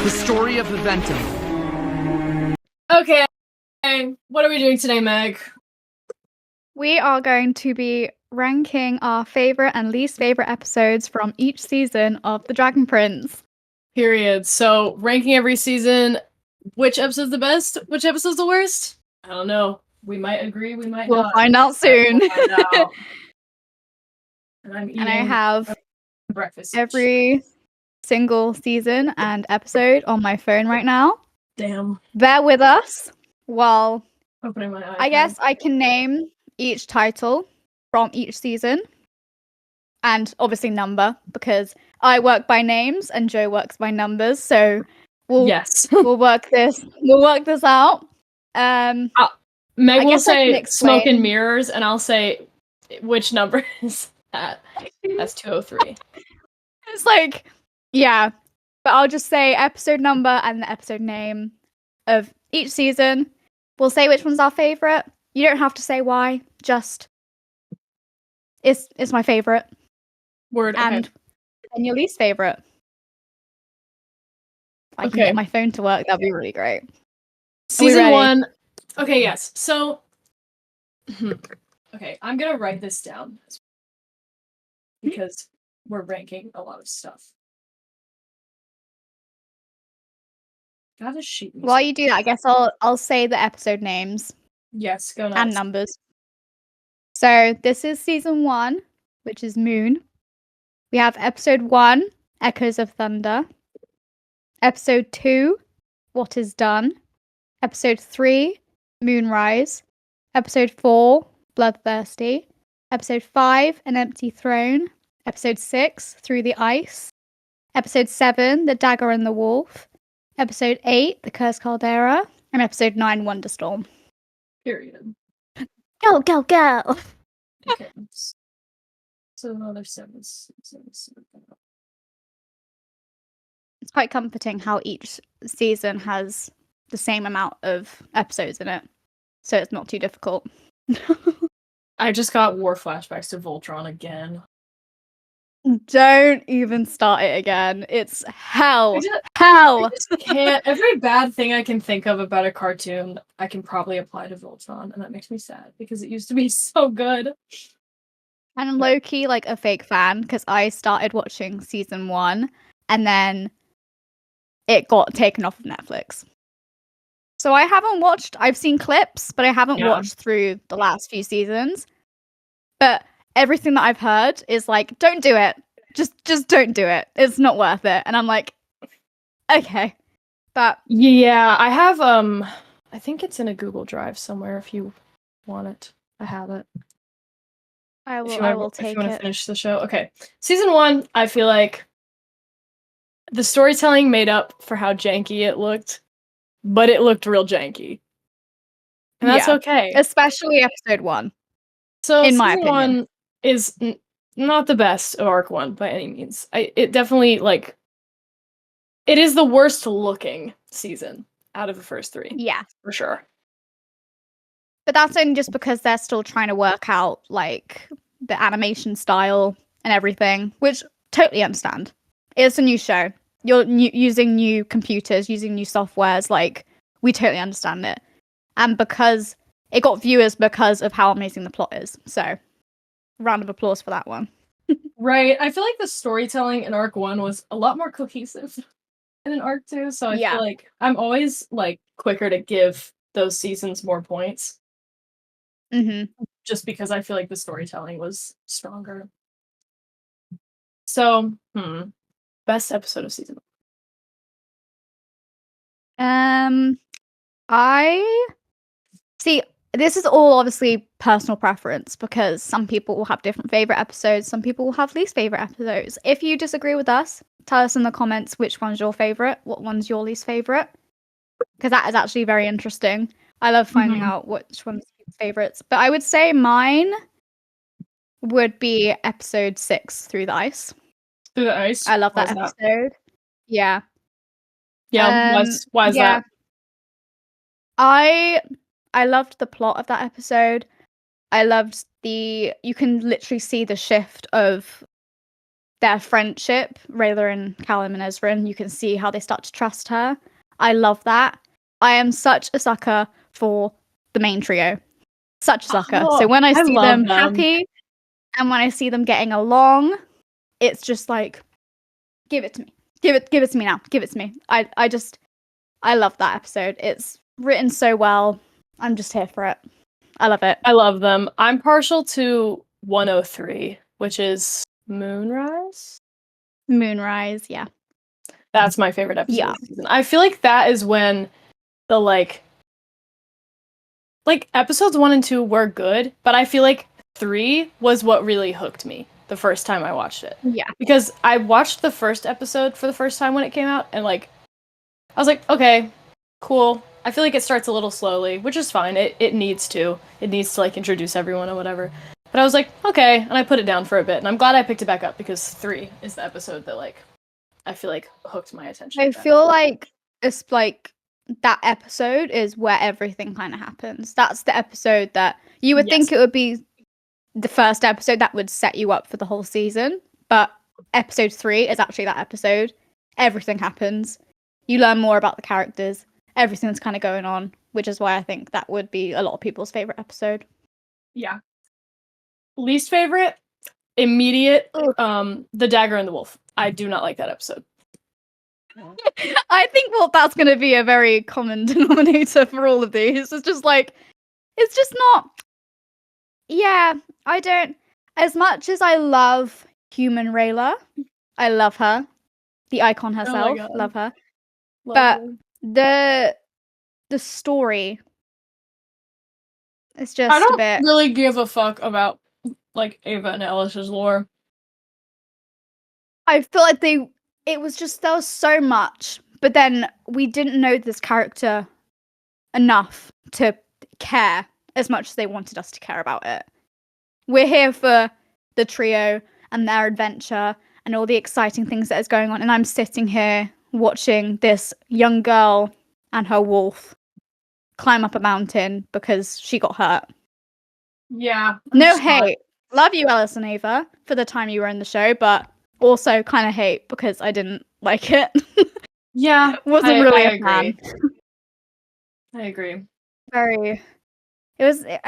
Historia Viventem. Okay, what are we doing today, Meg? We are going to be ranking our favorite and least favorite episodes from each season of The Dragon Prince. Period. So, ranking every season, which episode's the best? Which episode's the worst? I don't know. We might agree, we might We'll not. find out soon. We'll find out. And I'm eating And I have breakfast. every single season and episode on my phone right now. Damn. Bear with us while Opening my iPad. I guess I can name each title from each season. And obviously number, because I work by names and Jo works by numbers, so yes. we'll work this out. Meg I will guess I can say explain. smoke and mirrors, and I'll say which number is that. That's 203. It's like, yeah. But I'll just say episode number and the episode name of each season. We'll say which one's our favorite. You don't have to say why, just it's my favorite. Word. And Okay. and your least favorite. If I can get my phone to work, that'd be really great. Season 1. Okay, yes. So, okay, I'm gonna write this down because we're ranking a lot of stuff. Got a sheet. While you do that, I guess I'll say the episode names. Yes, go nuts. And numbers. So this is season 1, which is Moon. We have episode 1, Echoes of Thunder. Episode 2, What Is Done. Episode 3, Moonrise. Episode 4, Bloodthirsty. Episode 5, An Empty Throne. Episode 6, Through the Ice. Episode 7, The Dagger and the Wolf. Episode 8, The Cursed Caldera. And episode 9, Wonderstorm. Period. Go, go, go! Okay. So another 7. It's quite comforting how each season has the same amount of episodes in it, so it's not too difficult. I just got war flashbacks to Voltron again. Don't even start it again. It's hell. I just can't. Every bad thing I can think of about a cartoon, I can probably apply to Voltron, and that makes me sad because it used to be so good. And I'm low-key like a fake fan because I started watching season 1 and then it got taken off of Netflix. So I've seen clips, but I haven't watched through the last few seasons. But everything that I've heard is like, don't do it. Just don't do it. It's not worth it. And I'm like, okay. But yeah, I have I think it's in a Google Drive somewhere if you want it. I have it. I will take it. If you want to finish the show. Okay. Season 1, I feel like the storytelling made up for how janky it looked, but it looked real janky. And that's okay. Especially episode 1. So in my season opinion. 1 is not the best of arc 1 by any means. It definitely, like, it is the worst looking season out of the first 3. Yeah. For sure. But that's only just because they're still trying to work out, like, the animation style and everything, which totally understand. It's a new show. You're using new computers, using new softwares, like, we totally understand it. And because it got viewers because of how amazing the plot is. So, round of applause for that one. Right. I feel like the storytelling in arc 1 was a lot more cohesive than in arc 2, so I feel like I'm always, like, quicker to give those seasons more points. Just because I feel like the storytelling was stronger. So, best episode of season 1. I see. This is all obviously personal preference because some people will have different favorite episodes. Some people will have least favorite episodes. If you disagree with us, tell us in the comments which one's your favorite, what one's your least favorite, because that is actually very interesting. I love finding out which one's your favorites. But I would say mine would be episode 6, Through the Ice. Through the Ice? I love that episode. Yeah. Yeah, why is that? I loved the plot of that episode. I loved you can literally see the shift of their friendship, Rayla and Callum and Ezra, and you can see how they start to trust her. I love that. I am such a sucker for the main trio. Such a sucker. Oh, So when I see love them happy and when I see them getting along, it's just like, give it to me. Give it to me now. Give it to me. I love that episode. It's written so well. I'm just here for it. I love it. I love them. I'm partial to 103, which is Moonrise. Moonrise, yeah. That's my favorite episode Yeah. of the season. I feel like that is when the like episodes 1 and 2 were good, but I feel like 3 was what really hooked me the first time I watched it. Yeah. Because I watched the first episode for the first time when it came out, and like I was like, okay, cool. I feel like it starts a little slowly, which is fine. It needs to. It needs to like introduce everyone or whatever. But I was like, okay, and I put it down for a bit, and I'm glad I picked it back up because 3 is the episode that like I feel like hooked my attention. I feel like it's like that episode is where everything kind of happens. That's the episode that you would think it would be the first episode that would set you up for the whole season, but episode 3 is actually that episode. Everything happens. You learn more about the characters. Everything's kind of going on, which is why I think that would be a lot of people's favorite episode. Yeah. Least favorite, immediate, The Dagger and the Wolf. I do not like that episode. I think that's going to be a very common denominator for all of these. It's just like, it's just not. Yeah, I don't. As much as I love human Rayla, I love her, the icon herself, love her. But the story, it's just I don't a bit. really give a fuck about like Ava and Ellis's lore. I feel like it was just, there was so much, but then we didn't know this character enough to care as much as they wanted us to care about it. We're here for the trio and their adventure and all the exciting things that is going on, and I'm sitting here watching this young girl and her wolf climb up a mountain because she got hurt. Yeah. No hate. Love you, Alice and Ava, for the time you were in the show, but also kind of hate because I didn't like it. Yeah. Wasn't really a fan. I agree. Very. It was, not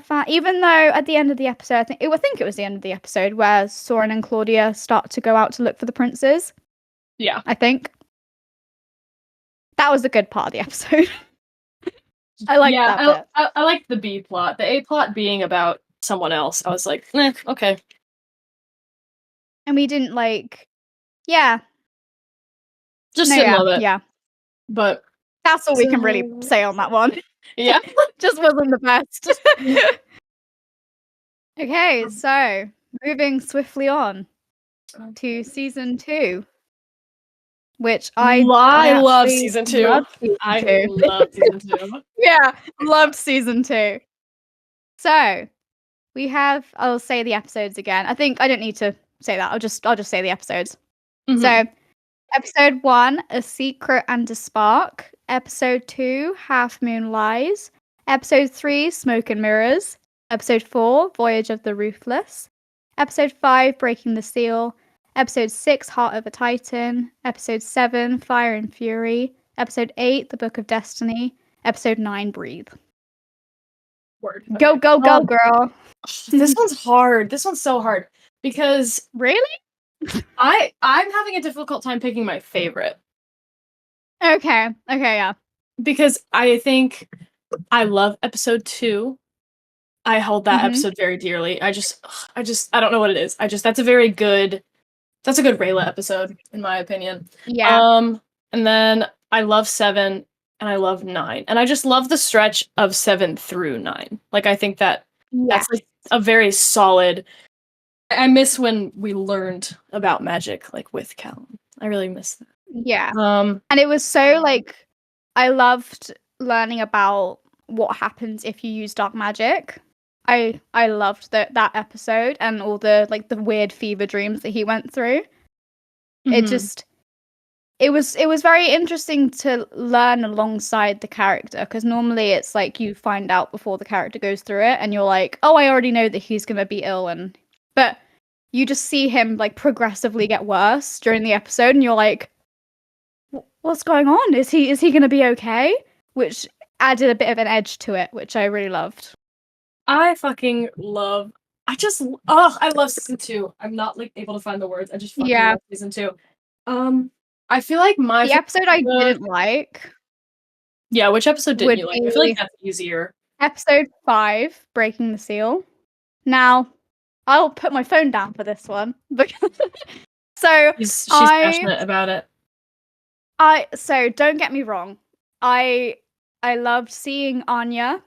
a fan. Even though at the end of the episode, I think it was the end of the episode where Soren and Claudia start to go out to look for the princes. Yeah. I think. That was a good part of the episode. I like that bit. I liked the B plot. The A plot being about someone else. I was like, okay. And we didn't Just didn't love it. Yeah. But that's all we can really say on that one. Yeah. Just wasn't the best. Okay, so moving swiftly on to season 2. Which I love season 2. I love season 2. Yeah, loved season 2. So we have, I'll say the episodes again. I think I don't need to say that. I'll just say the episodes. Mm-hmm. So episode 1, A Secret and a Spark. Episode 2, Half Moon Lies. Episode 3, Smoke and Mirrors. Episode 4, Voyage of the Ruthless. Episode 5, Breaking the Seal. Episode 6, Heart of a Titan. Episode 7, Fire and Fury. Episode 8, The Book of Destiny. Episode 9, Breathe. Word. Okay. Go, girl. This one's hard. This one's so hard. Because really? I'm having a difficult time picking my favorite. Okay, yeah. Because I think I love episode 2. I hold that episode very dearly. I don't know what it is. That's a good Rayla episode, in my opinion. Yeah. And then I love 7 and I love 9. And I just love the stretch of 7 through 9. Like, I think that's like a very solid. I miss when we learned about magic, like with Callum. I really miss that. Yeah. And it was so like, I loved learning about what happens if you use dark magic. I loved that episode and all the like the weird fever dreams that he went through. It was very interesting to learn alongside the character, because normally it's like you find out before the character goes through it and you're like, oh, I already know that he's gonna be ill and but you just see him like progressively get worse during the episode, and you're like, what's going on? Is he going to be okay? Which added a bit of an edge to it, which I really loved. I love season 2. I'm not like able to find the words. I just fucking love season 2. I feel like the episode I didn't like. Yeah, which episode didn't you like? I feel like that's easier. Episode 5, Breaking the Seal. Now, I'll put my phone down for this one because she's passionate about it. So don't get me wrong. I loved seeing Anya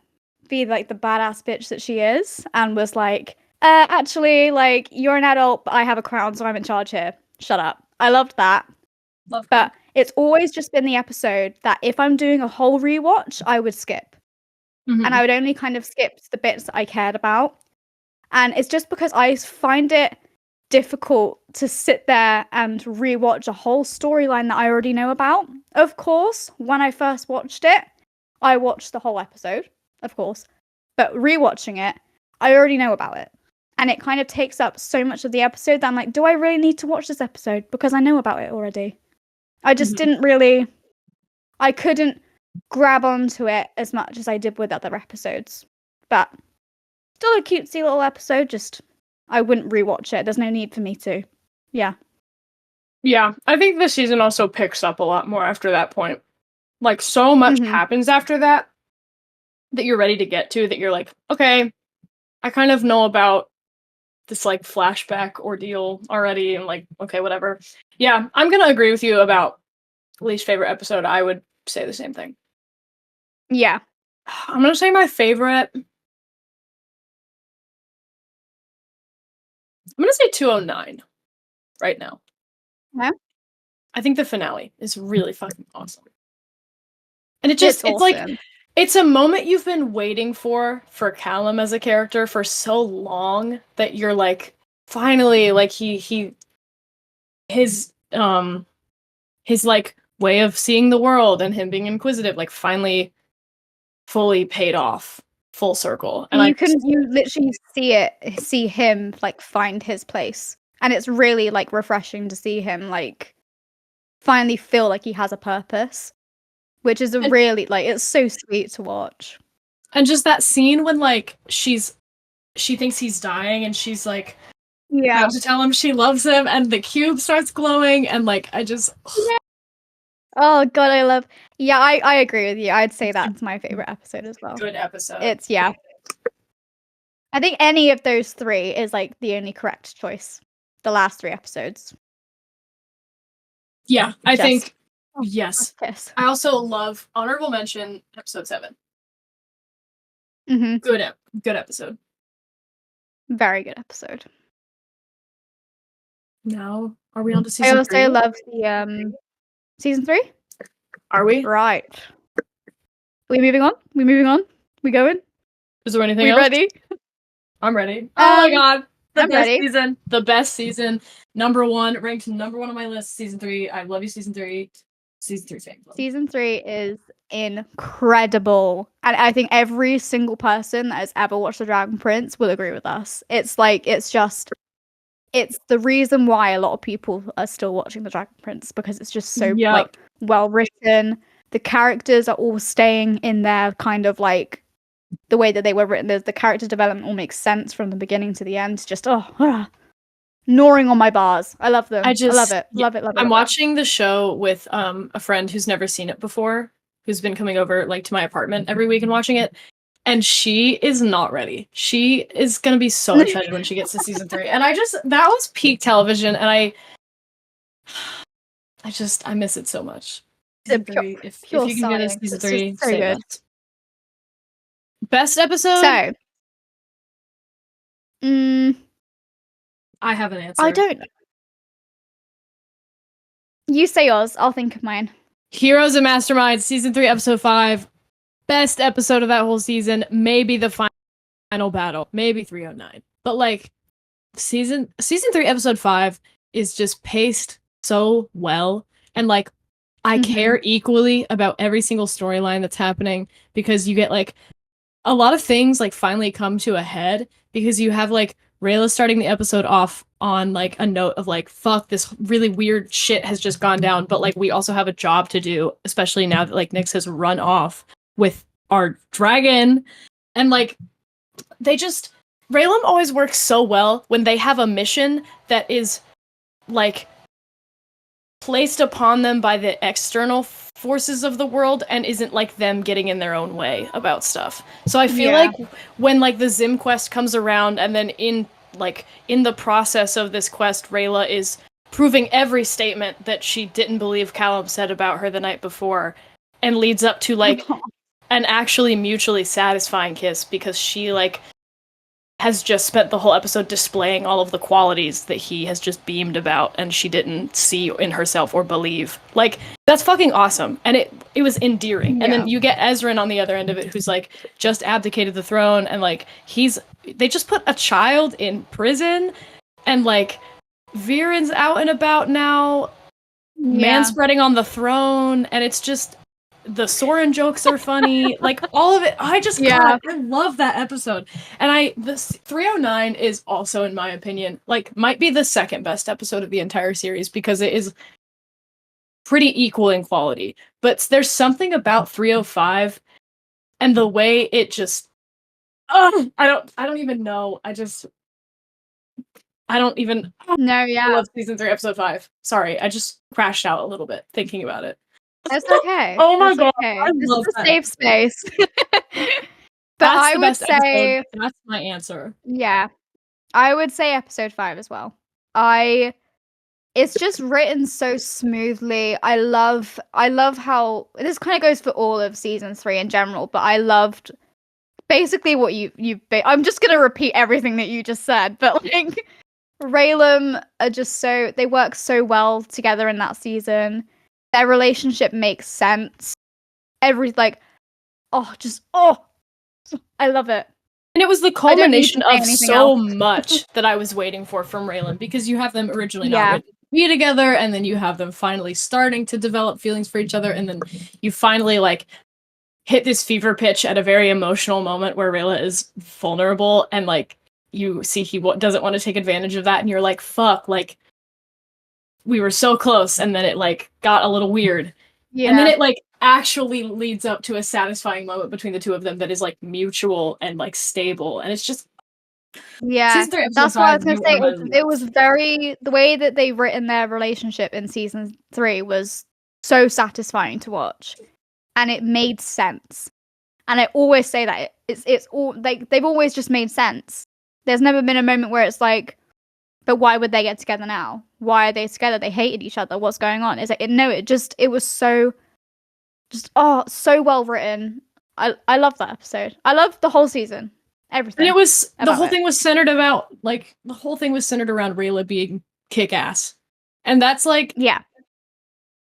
be like the badass bitch that she is, and was like, actually, like, you're an adult, but I have a crown, so I'm in charge here. Shut up. I loved that. But it's always just been the episode that if I'm doing a whole rewatch, I would skip. Mm-hmm. And I would only kind of skip the bits that I cared about. And it's just because I find it difficult to sit there and rewatch a whole storyline that I already know about. Of course, when I first watched it, I watched the whole episode, of course. But rewatching it, I already know about it. And it kind of takes up so much of the episode that I'm like, do I really need to watch this episode? Because I know about it already. I just didn't really... I couldn't grab onto it as much as I did with other episodes. But still a cutesy little episode, just I wouldn't rewatch it. There's no need for me to. Yeah. Yeah, I think the season also picks up a lot more after that point. Like, so much happens after that you're ready to get to, that you're like, okay, I kind of know about this, like, flashback ordeal already, and, like, okay, whatever. Yeah, I'm gonna agree with you about least favorite episode. I would say the same thing. Yeah. I'm gonna say my favorite... I'm gonna say 209 right now. Yeah. I think the finale is really fucking awesome. And it's awesome. Like, it's a moment you've been waiting for Callum as a character for so long that you're like, finally, like, his like way of seeing the world and him being inquisitive, like, finally fully paid off, full circle. And you literally see him like find his place, and it's really like refreshing to see him like finally feel like he has a purpose, which is really like, it's so sweet to watch. And just that scene when like she thinks he's dying and she's like, about to tell him she loves him, and the cube starts glowing, and like I just Oh god, I agree with you. I'd say that's my favorite episode as well. Good episode. It's I think any of those 3 is like the only correct choice. The last 3 episodes. Yeah, I think yes. I also love honorable mention episode 7. Mm-hmm. Good episode. Very good episode. Now, are we on to season 3? I also love the season 3. Are we? Right. We moving on? We going? Is there anything else? Ready? I'm ready. Oh my god. I'm ready. Season. The best season. Number 1. Ranked number 1 on my list. Season 3. I love you, season 3. Season 3 fan club. Season 3 is incredible. And I think every single person that has ever watched The Dragon Prince will agree with us. It's like, it's the reason why a lot of people are still watching The Dragon Prince, because it's just so like well written. The characters are all staying in their kind of like the way that they were written. The character development all makes sense from the beginning to the end. Just gnawing on my bars. I love them. I love it. Love it. I'm watching the show with a friend who's never seen it before, who's been coming over like to my apartment every week and watching it. And she is not ready. She is going to be so excited when she gets to season 3. And that was peak television. And I miss it so much. Season 3, if you can get a season 3, so good. Best episode? So, I have an answer. I don't. You say yours. I'll think of mine. Heroes and Masterminds, season 3, episode 5. Best episode of that whole season. Maybe the final battle. Maybe 309. But like, season 3, episode 5 is just paced so well, and like, I care equally about every single storyline that's happening, because you get like a lot of things like finally come to a head, because you have like Rayla's starting the episode off on like a note of like, fuck, this really weird shit has just gone down, but like we also have a job to do, especially now that like Nyx has run off with our dragon. And like Raylan always works so well when they have a mission that is like placed upon them by the external forces of the world and isn't like them getting in their own way about stuff. So I feel like when like the Zim quest comes around and then in the process of this quest, Rayla is proving every statement that she didn't believe Callum said about her the night before, and leads up to like an actually mutually satisfying kiss because she like has just spent the whole episode displaying all of the qualities that he has just beamed about and she didn't see in herself or believe. Like, that's fucking awesome. And it was endearing. Yeah. And then you get Ezran on the other end of it who's like just abdicated the throne and like they just put a child in prison and like Viren's out and about now, manspreading on the throne, and it's just the Soren jokes are funny, like all of it. God, I love that episode. And this 309 is also, in my opinion, like might be the second best episode of the entire series because it is pretty equal in quality. But there's something about 305 and the way it just, I don't even know. I love season 3, episode 5. Sorry, I just crashed out a little bit thinking about it. It's okay. Oh my god, okay. I This love is a that. safe space. But I would say episode. That's my answer. Yeah, I would say episode 5 as well. It's just written so smoothly. I love how this kind of goes for all of season 3 in general, but I loved basically what I'm just gonna repeat everything that you just said, but like Raylan are just they work so well together in that season. Their relationship makes sense. I love it. And it was the culmination of so much that I was waiting for from Raylan, because you have them originally not written to be together, and then you have them finally starting to develop feelings for each other, and then you finally like hit this fever pitch at a very emotional moment where Rayla is vulnerable, and like you see he doesn't want to take advantage of that, and you're like, fuck, like we were so close, and then it like got a little weird. Yeah. And then it like actually leads up to a satisfying moment between the two of them that is like mutual and like stable, and it's just that's what I was gonna say. It was very, the way that they written their relationship in season 3 was so satisfying to watch, and it made sense. And I always say that it's all like they've always just made sense. There's never been a moment where it's like, but why would they get together now? Why are they together? They hated each other. What's going on? It's like, it was so well written. I love that episode. I love the whole season. Everything. And the whole thing was centered around Rayla being kick-ass. And that's like,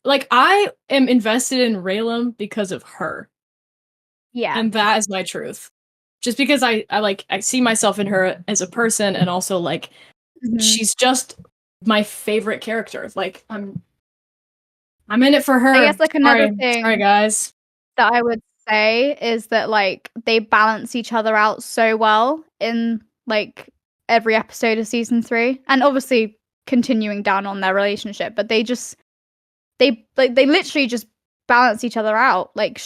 like I am invested in Rayla because of her. Yeah. And that is my truth. Just because I see myself in her as a person, and also like she's just my favorite character. Like I'm in it for her. I guess like another thing, sorry guys, that I would say is that like they balance each other out so well in like every episode of season 3, and obviously continuing down on their relationship, but they literally just balance each other out. Like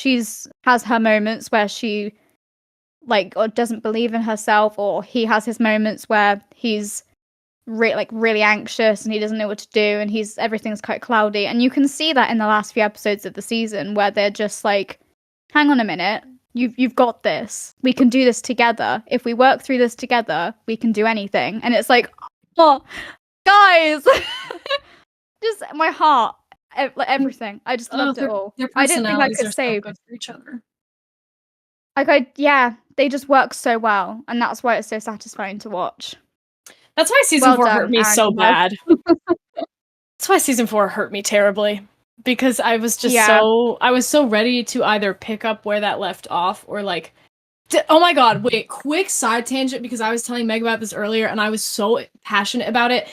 has her moments where she like or doesn't believe in herself, or he has his moments where he's really anxious and he doesn't know what to do, and everything's quite cloudy, and you can see that in the last few episodes of the season where they're just like, hang on a minute, you've got this, we can do this together. If we work through this together, we can do anything. And it's like, oh guys, just my heart, everything. I just loved it all. I didn't think I could say good for each other. They just work so well, and that's why it's so satisfying to watch. That's why season 4 hurt me so bad. That's why season 4 hurt me terribly, because I was just I was so ready to either pick up where that left off, or like, oh my god, wait, quick side tangent, because I was telling Meg about this earlier and I was so passionate about it.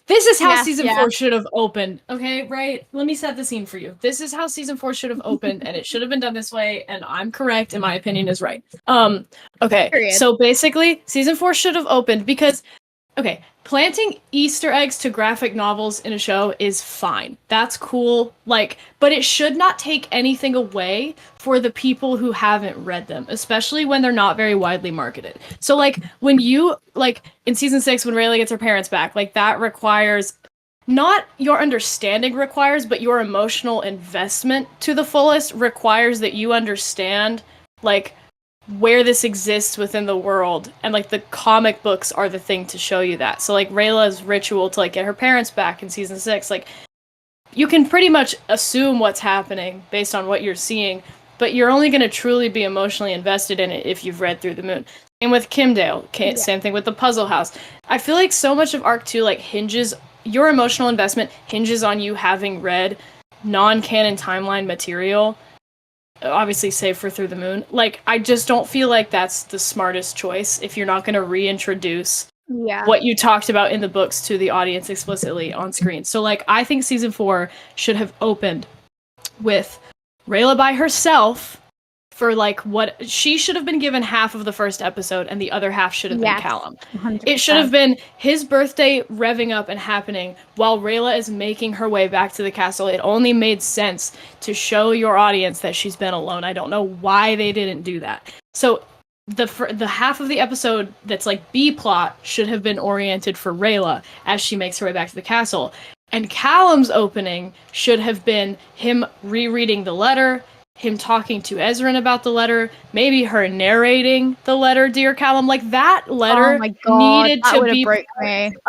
This is how season 4 should have opened, okay, right? Let me set the scene for you. This is how season 4 should have opened, and it should have been done this way, and I'm correct, and my opinion is right. Okay, period. So basically, season 4 should have opened, because okay, planting Easter eggs to graphic novels in a show is fine. That's cool. Like, but it should not take anything away for the people who haven't read them, especially when they're not very widely marketed. So like when you like in season 6 when Rayla gets her parents back, like that requires not your understanding requires, but your emotional investment to the fullest requires that you understand like where this exists within the world, and like the comic books are the thing to show you that. So like Rayla's ritual to like get her parents back in season 6, like you can pretty much assume what's happening based on what you're seeing, but you're only going to truly be emotionally invested in it if you've read Through the Moon. Same with Kimdale, same thing with the Puzzle House. I feel like so much of Arc 2 like hinges, your emotional investment hinges on you having read non-canon timeline material, obviously save for Through the Moon. Like, I just don't feel like that's the smartest choice if you're not going to reintroduce what you talked about in the books to the audience explicitly on screen. So, like, I think season 4 should have opened with Rayla by herself for, like, what she should have been given half of the first episode, and the other half should have been Callum. 100%. It should have been his birthday revving up and happening while Rayla is making her way back to the castle. It only made sense to show your audience that she's been alone. I don't know why they didn't do that. So the half of the episode that's like B plot should have been oriented for Rayla as she makes her way back to the castle. And Callum's opening should have been him rereading the letter, him talking to Ezran about the letter, maybe her narrating the letter, Dear Callum. Like, that letter needed to be part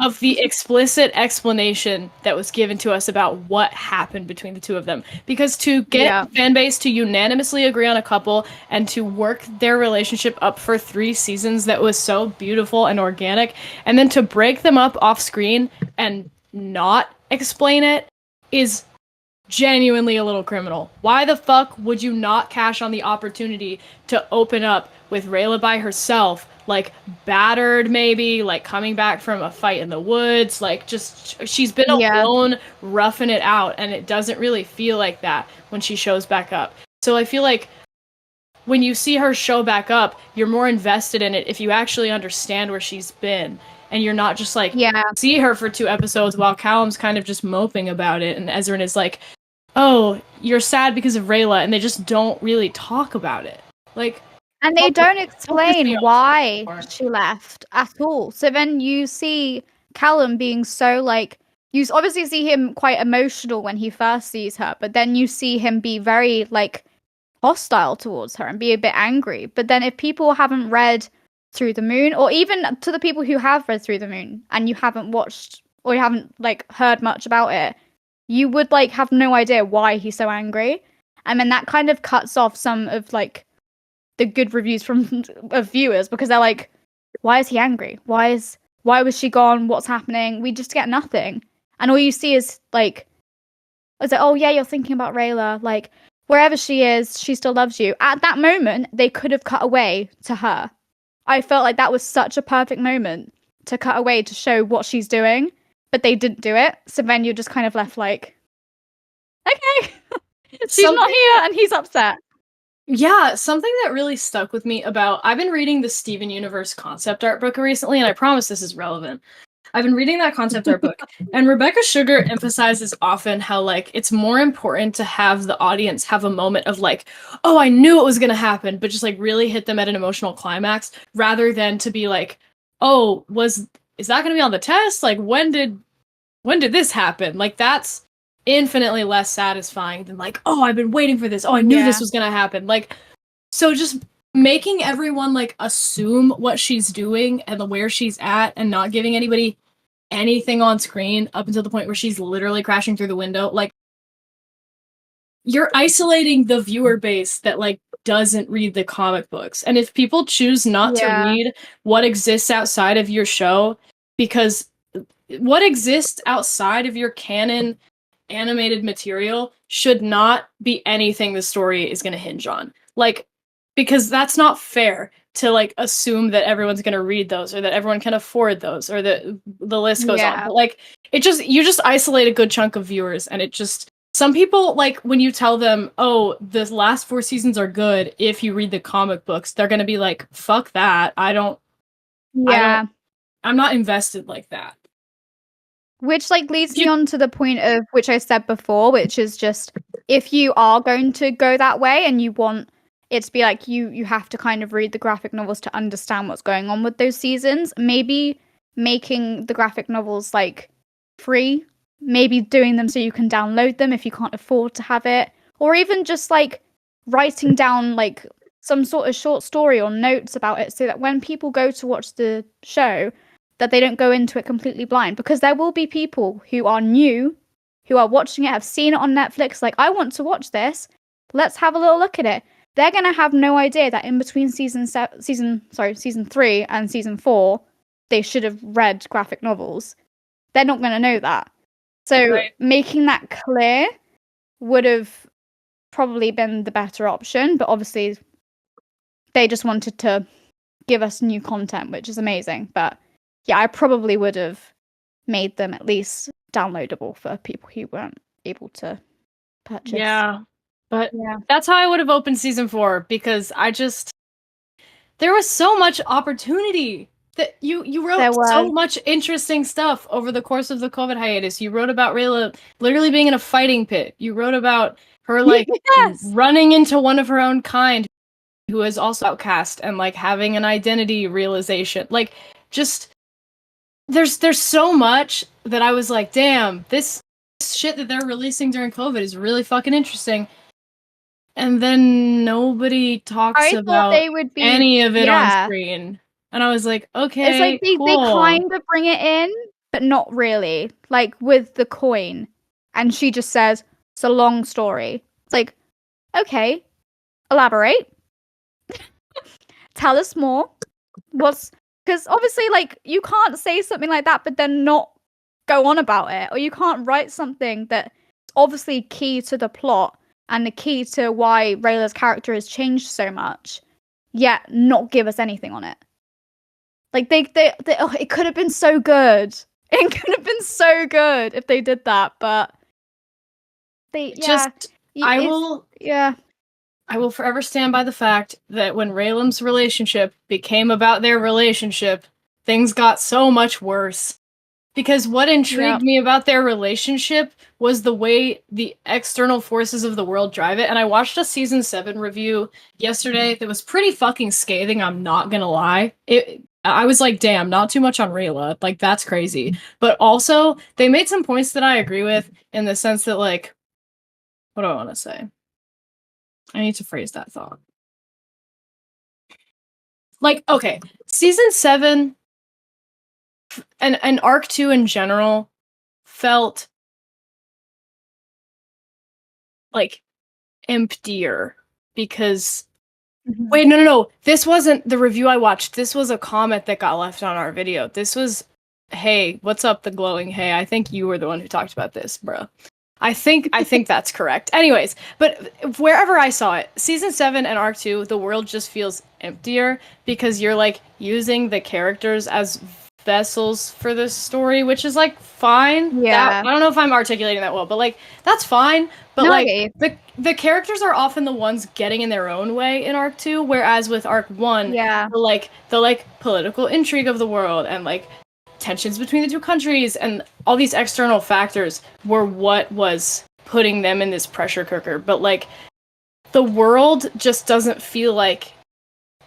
of the explicit explanation that was given to us about what happened between the two of them. Because to get fan base to unanimously agree on a couple and to work their relationship up for 3 seasons that was so beautiful and organic, and then to break them up off screen and not explain it is genuinely a little criminal. Why the fuck would you not cash on the opportunity to open up with Rayla by herself, like battered maybe, like coming back from a fight in the woods, like just she's been alone roughing it out, and it doesn't really feel like that when she shows back up. So I feel like when you see her show back up, you're more invested in it if you actually understand where she's been. And you're not just like, see her for 2 episodes while Callum's kind of just moping about it. And Ezran is like, oh, you're sad because of Rayla. And they just don't really talk about it. Like, and they don't explain why she left at all. So then you see Callum being so like, you obviously see him quite emotional when he first sees her. But then you see him be very like hostile towards her and be a bit angry. But then if people haven't read Through the Moon, or even to the people who have read Through the Moon and you haven't watched or you haven't like heard much about it, you would like have no idea why he's so angry. And then that kind of cuts off some of like the good reviews from of viewers, because they're like, why is he angry? Why was she gone? What's happening? We just get nothing. And all you see is like, it's like, oh yeah, you're thinking about Rayla, like wherever she is, she still loves you. At that moment, they could have cut away to her. I felt like that was such a perfect moment to cut away to show what she's doing, but they didn't do it. So then you're just kind of left like, okay, she's not here and he's upset. Yeah, something that really stuck with me about, I've been reading the Steven Universe concept art book recently, and I promise this is relevant. I've been reading that concept art book, and Rebecca Sugar emphasizes often how, like, it's more important to have the audience have a moment of, like, oh, I knew it was gonna happen, but just, like, really hit them at an emotional climax, rather than to be like, oh, is that gonna be on the test? Like, when did this happen? Like, that's infinitely less satisfying than, like, oh, I've been waiting for this. Oh, I knew this was gonna happen. Like, so just making everyone like assume what she's doing and where she's at, and not giving anybody anything on screen up until the point where she's literally crashing through the window, like, you're isolating the viewer base that like doesn't read the comic books. And if people choose not to read what exists outside of your show, because what exists outside of your canon animated material should not be anything the story is going to hinge on. Like, because that's not fair to like assume that everyone's going to read those, or that everyone can afford those, or that the list goes on. But like, you just isolate a good chunk of viewers, and it just, some people, like, when you tell them, oh, the last 4 seasons are good if you read the comic books, they're going to be like, fuck that. I don't I'm not invested like that. Which like leads me on to the point of which I said before, which is just if you are going to go that way and you want it to be like you have to kind of read the graphic novels to understand what's going on with those seasons, maybe making the graphic novels like free, maybe doing them so you can download them if you can't afford to have it, or even just like writing down like some sort of short story or notes about it so that when people go to watch the show that they don't go into it completely blind, because there will be people who are new, who are watching it, have seen it on Netflix, like, I want to watch this, let's have a little look at it. They're going to have no idea that in between season 3 and season 4, they should have read graphic novels. They're not going to know that. So making that clear would have probably been the better option, but obviously they just wanted to give us new content, which is amazing, but yeah, I probably would have made them at least downloadable for people who weren't able to purchase. Yeah, but that's how I would have opened season 4, because there was so much opportunity that you wrote so much interesting stuff over the course of the COVID hiatus. You wrote about Rayla literally being in a fighting pit. You wrote about her like running into one of her own kind who is also outcast and like having an identity realization. Like just there's so much that I was like, damn, this shit that they're releasing during COVID is really fucking interesting. And then nobody talks about any of it on screen. And I was like, okay, it's like they kind of bring it in, but not really. Like with the coin. And she just says, it's a long story. It's like, okay, elaborate. Tell us more. Because obviously, like, you can't say something like that, but then not go on about it. Or you can't write something that's obviously key to the plot and the key to why Rayla's character has changed so much, yet not give us anything on it. Like, it could have been so good. It could have been so good if they did that, but I will forever stand by the fact that when Raylam's relationship became about their relationship, things got so much worse. Because what intrigued me about their relationship was the way the external forces of the world drive it. And I watched a season 7 review yesterday that was pretty fucking scathing, I'm not gonna lie. I was like, damn, not too much on Rayla. Like, that's crazy. But also, they made some points that I agree with in the sense that, like, what do I want to say? I need to phrase that thought. Like, okay, season 7 and arc 2 in general felt like emptier because wait, no. This wasn't the review I watched. This was a comment that got left on our video. This was, hey, what's up, the glowing hey? I think you were the one who talked about this, bro. I think that's correct. Anyways, but wherever I saw it, season 7 and arc 2, the world just feels emptier because you're like using the characters as vessels for this story, which is like fine. I don't know if I'm articulating that well, but like that's fine. But no, like the characters are often the ones getting in their own way in arc 2, whereas with arc 1, the political intrigue of the world and like tensions between the two countries and all these external factors were what was putting them in this pressure cooker. But like the world just doesn't feel like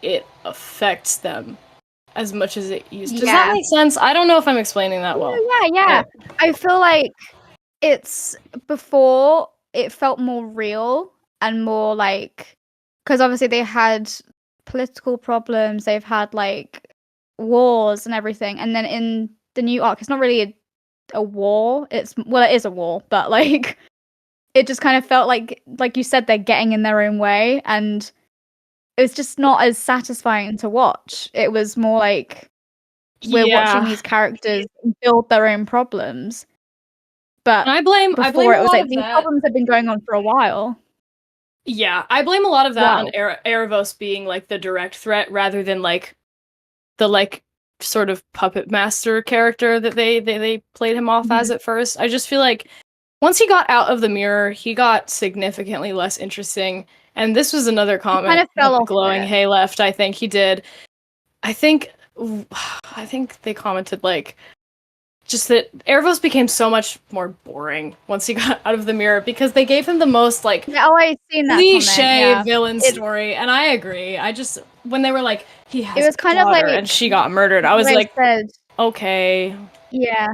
it affects them as much as it used to. Does that make sense? I don't know if I'm explaining that well. Yeah. I feel like it's before it felt more real and more like, because obviously they had political problems, they've had like wars and everything, and then in the new arc, it's not really a war. It is a war, but like it just kind of felt like you said, they're getting in their own way, and it was just not as satisfying to watch. It was more like we're watching these characters build their own problems. But I blame it was like these problems have been going on for a while. Yeah, I blame a lot of that on Erebos being like the direct threat rather than like the like sort of puppet master character that they played him off as at first. I just feel like once he got out of the mirror, he got significantly less interesting. And this was another comment kind of fell off glowing hay left. I think he did. I think I think they commented like just that Erebos became so much more boring once he got out of the mirror because they gave him the most like I've seen that cliche villain story, and I agree. I just when they were like he has it was kind of like and she got murdered, I was like, okay, yeah.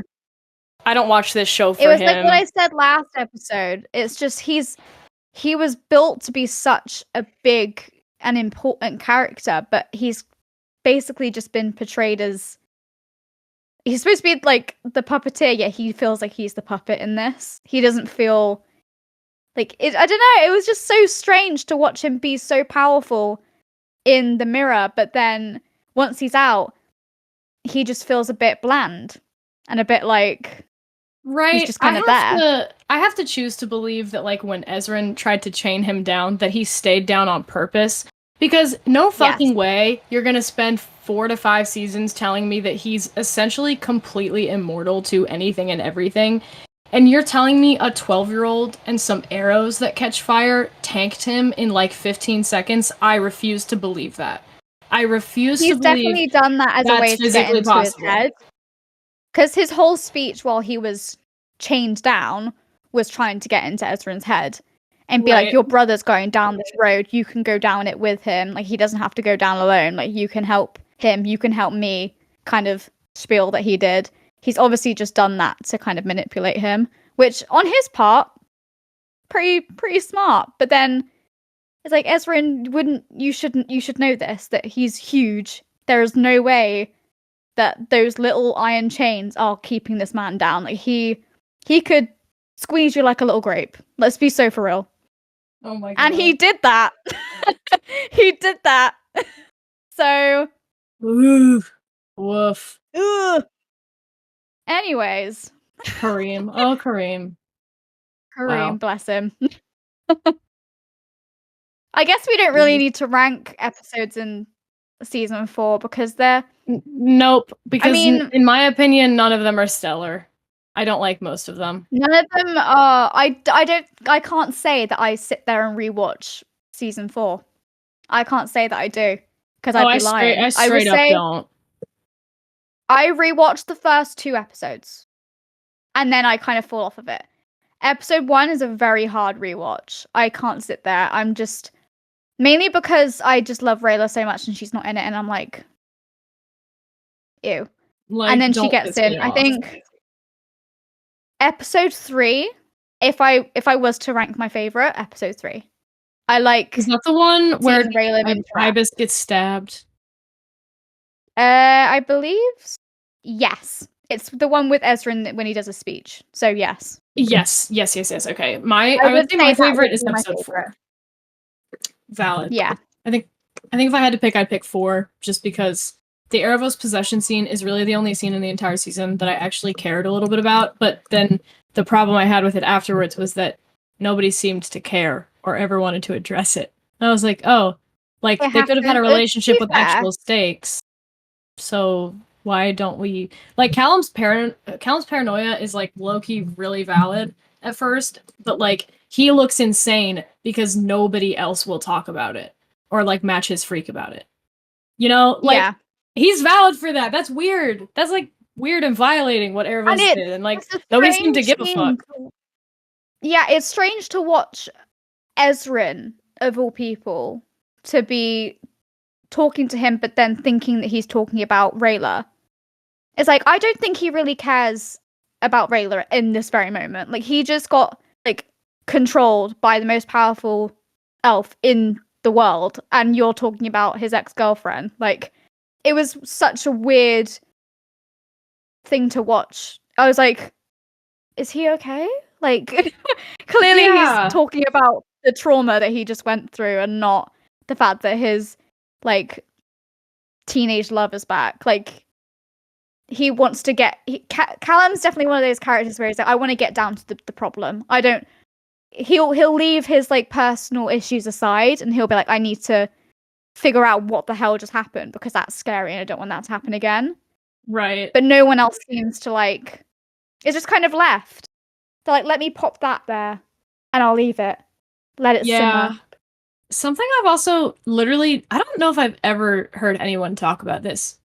I don't watch this show for him. It was like what I said last episode. It's just he was built to be such a big and important character, but he's basically just been portrayed as he's supposed to be like the puppeteer, yet he feels like he's the puppet in this. He doesn't feel like it. I don't know. It was just so strange to watch him be so powerful in the mirror, but then once he's out, he just feels a bit bland and a bit like he's just kind of there. I have to choose to believe that like when Ezran tried to chain him down, that he stayed down on purpose. Because no fucking way you're gonna spend 4 to 5 seasons telling me that he's essentially completely immortal to anything and everything. And you're telling me a 12-year-old and some arrows that catch fire tanked him in like 15 seconds? I refuse to believe that. I refuse to believe he's definitely done that as a way to get into his head. Because his whole speech while he was chained down was trying to get into Ezran's head. And be like, your brother's going down this road, you can go down it with him. Like, he doesn't have to go down alone. Like, you can help him, you can help me, kind of spiel that he did. He's obviously just done that to kind of manipulate him, which, on his part, pretty smart. But then, it's like, Ezran, you should know this, that he's huge. There is no way that those little iron chains are keeping this man down. Like, he could squeeze you like a little grape. Let's be so for real. Oh my god. And he did that. He did that. So. Oof. Woof. Ugh. Anyways. Kareem. Oh, Kareem. Wow. Bless him. I guess we don't really need to rank episodes in season 4 because they're. Nope. Because in my opinion, none of them are stellar. I don't like most of them. None of them are. I can't say that I sit there and rewatch season 4. I can't say that I do because I'd be lying. I straight up don't. I rewatched the first 2 episodes, and then I kind of fall off of it. Episode 1 is a very hard rewatch. I can't sit there. I'm just mainly because I just love Rayla so much, and she's not in it, and I'm like, ew. Like, and then she gets in. I think. Episode 3, if I was to rank my favorite, episode 3. I like. Is that the one where Ibis gets stabbed? I believe. Yes, it's the one with Ezran when he does a speech. So yes. Yes. Okay, I would say my favorite is episode 4. Valid. Yeah. I think if I had to pick, I'd pick 4, just because the Erebos possession scene is really the only scene in the entire season that I actually cared a little bit about, but then the problem I had with it afterwards was that nobody seemed to care or ever wanted to address it. And I was like, oh, like, they could have had a relationship with actual stakes, so why don't we... Like, Callum's paranoia is, like, low-key really valid at first, but, like, he looks insane because nobody else will talk about it or, like, match his freak about it. You know? Like, yeah. He's valid for that. That's weird. That's like weird and violating what Erebos did, and like nobody seemed to give a fuck. Yeah, it's strange to watch Ezran, of all people, to be talking to him, but then thinking that he's talking about Rayla. It's like, I don't think he really cares about Rayla in this very moment. Like, he just got like controlled by the most powerful elf in the world, and you're talking about his ex-girlfriend. Like, it was such a weird thing to watch. I was like, is he okay? Like, clearly he's talking about the trauma that he just went through and not the fact that his, like, teenage love is back. Like, he wants to get... Callum's definitely one of those characters where he's like, I want to get down to the problem. I don't... He'll leave his, like, personal issues aside, and he'll be like, I need to figure out what the hell just happened, because that's scary and I don't want that to happen again. Right. But no one else seems to, like... It's just kind of left. They're like, let me pop that there, and I'll leave it. Let it simmer. Something I've also literally... I don't know if I've ever heard anyone talk about this,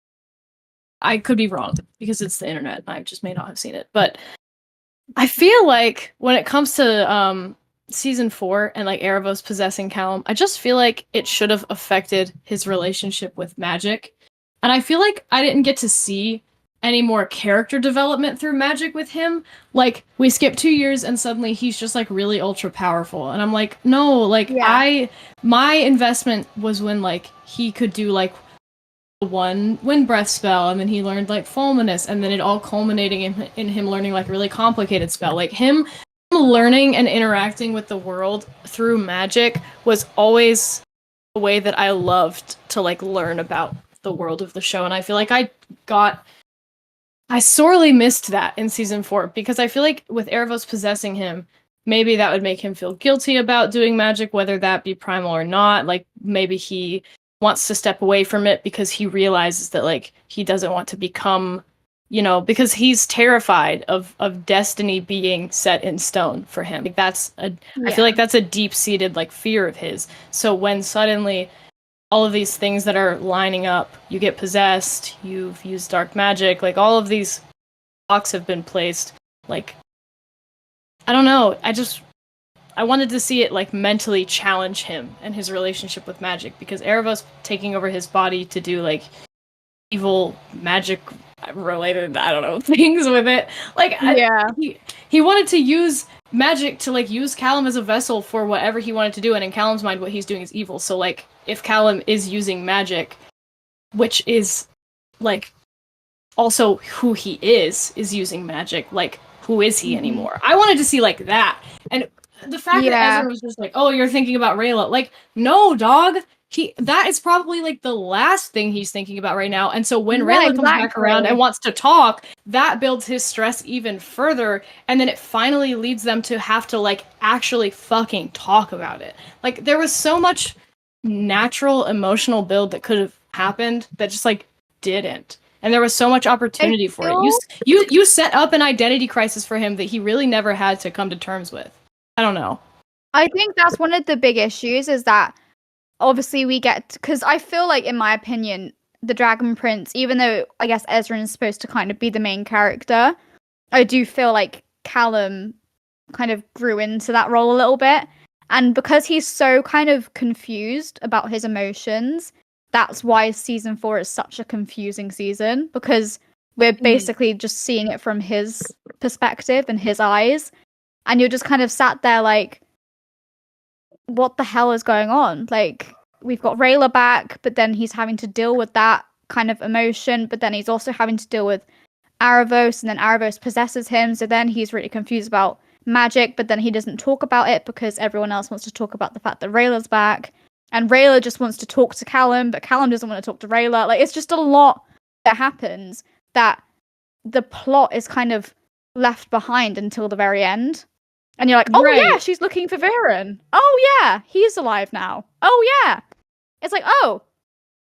I could be wrong because it's the internet. I just may not have seen it. But I feel like when it comes to season 4 and like Erebos possessing Callum, I just feel like it should have affected his relationship with magic. And I feel like I didn't get to see any more character development through magic with him. Like, we skip 2 years and suddenly he's just like really ultra powerful. And I'm like, no, like my investment was when like he could do like one wind breath spell, and then he learned like fulminous, and then it all culminating in him learning like a really complicated spell. Like him learning and interacting with the world through magic was always a way that I loved to like learn about the world of the show. And I feel like I sorely missed that in season 4, because I feel like with Erebos possessing him, maybe that would make him feel guilty about doing magic, whether that be primal or not. Like maybe he wants to step away from it because he realizes that like he doesn't want to become, you know, because he's terrified of destiny being set in stone for him. Like I feel like that's a deep-seated like fear of his. So when suddenly all of these things that are lining up, you get possessed, you've used dark magic, like all of these blocks have been placed, like I don't know, I wanted to see it like mentally challenge him and his relationship with magic, because Erebos taking over his body to do like evil magic related, I don't know, things with it. Like he wanted to use magic to like use Callum as a vessel for whatever he wanted to do, and in Callum's mind what he's doing is evil. So like if Callum is using magic, which is like also who he is using magic, like who is he anymore? I wanted to see like that. And the fact that Ezra was just like, oh, you're thinking about Rayla. Like, no, dog. That is probably like the last thing he's thinking about right now. And so when Rayla comes back around and wants to talk, that builds his stress even further. And then it finally leads them to have to like actually fucking talk about it. Like there was so much natural emotional build that could have happened that just like didn't. And there was so much opportunity for it. You set up an identity crisis for him that he really never had to come to terms with. I don't know. I think that's one of the big issues, is that obviously we get, because I feel like, in my opinion, the Dragon Prince, even though I guess Ezra is supposed to kind of be the main character, I do feel like Callum kind of grew into that role a little bit. And because he's so kind of confused about his emotions, that's why season 4 is such a confusing season, because we're basically just seeing it from his perspective and his eyes. And you're just kind of sat there like, what the hell is going on? Like, we've got Rayla back, but then he's having to deal with that kind of emotion, but then he's also having to deal with Erebos, and then Erebos possesses him, so then he's really confused about magic, but then he doesn't talk about it because everyone else wants to talk about the fact that Rayla's back, and Rayla just wants to talk to Callum, but Callum doesn't want to talk to Rayla. Like, it's just a lot that happens that the plot is kind of left behind until the very end. And you're like, oh yeah, she's looking for Viren. Oh yeah, he's alive now. Oh yeah. It's like, oh,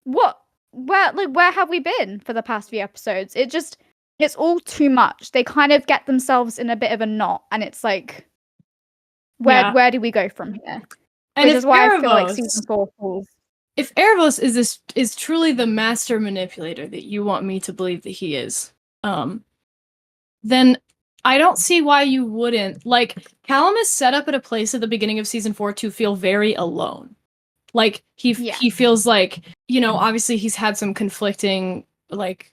what? Where have we been for the past few episodes? It's all too much. They kind of get themselves in a bit of a knot, and it's like, where do we go from here? And which is why I feel like season 4 falls. If Erebos is truly the master manipulator that you want me to believe that he is, then I don't see why you wouldn't. Like, Callum is set up at a place at the beginning of season 4 to feel very alone. Like, he feels like, you know, obviously he's had some conflicting, like,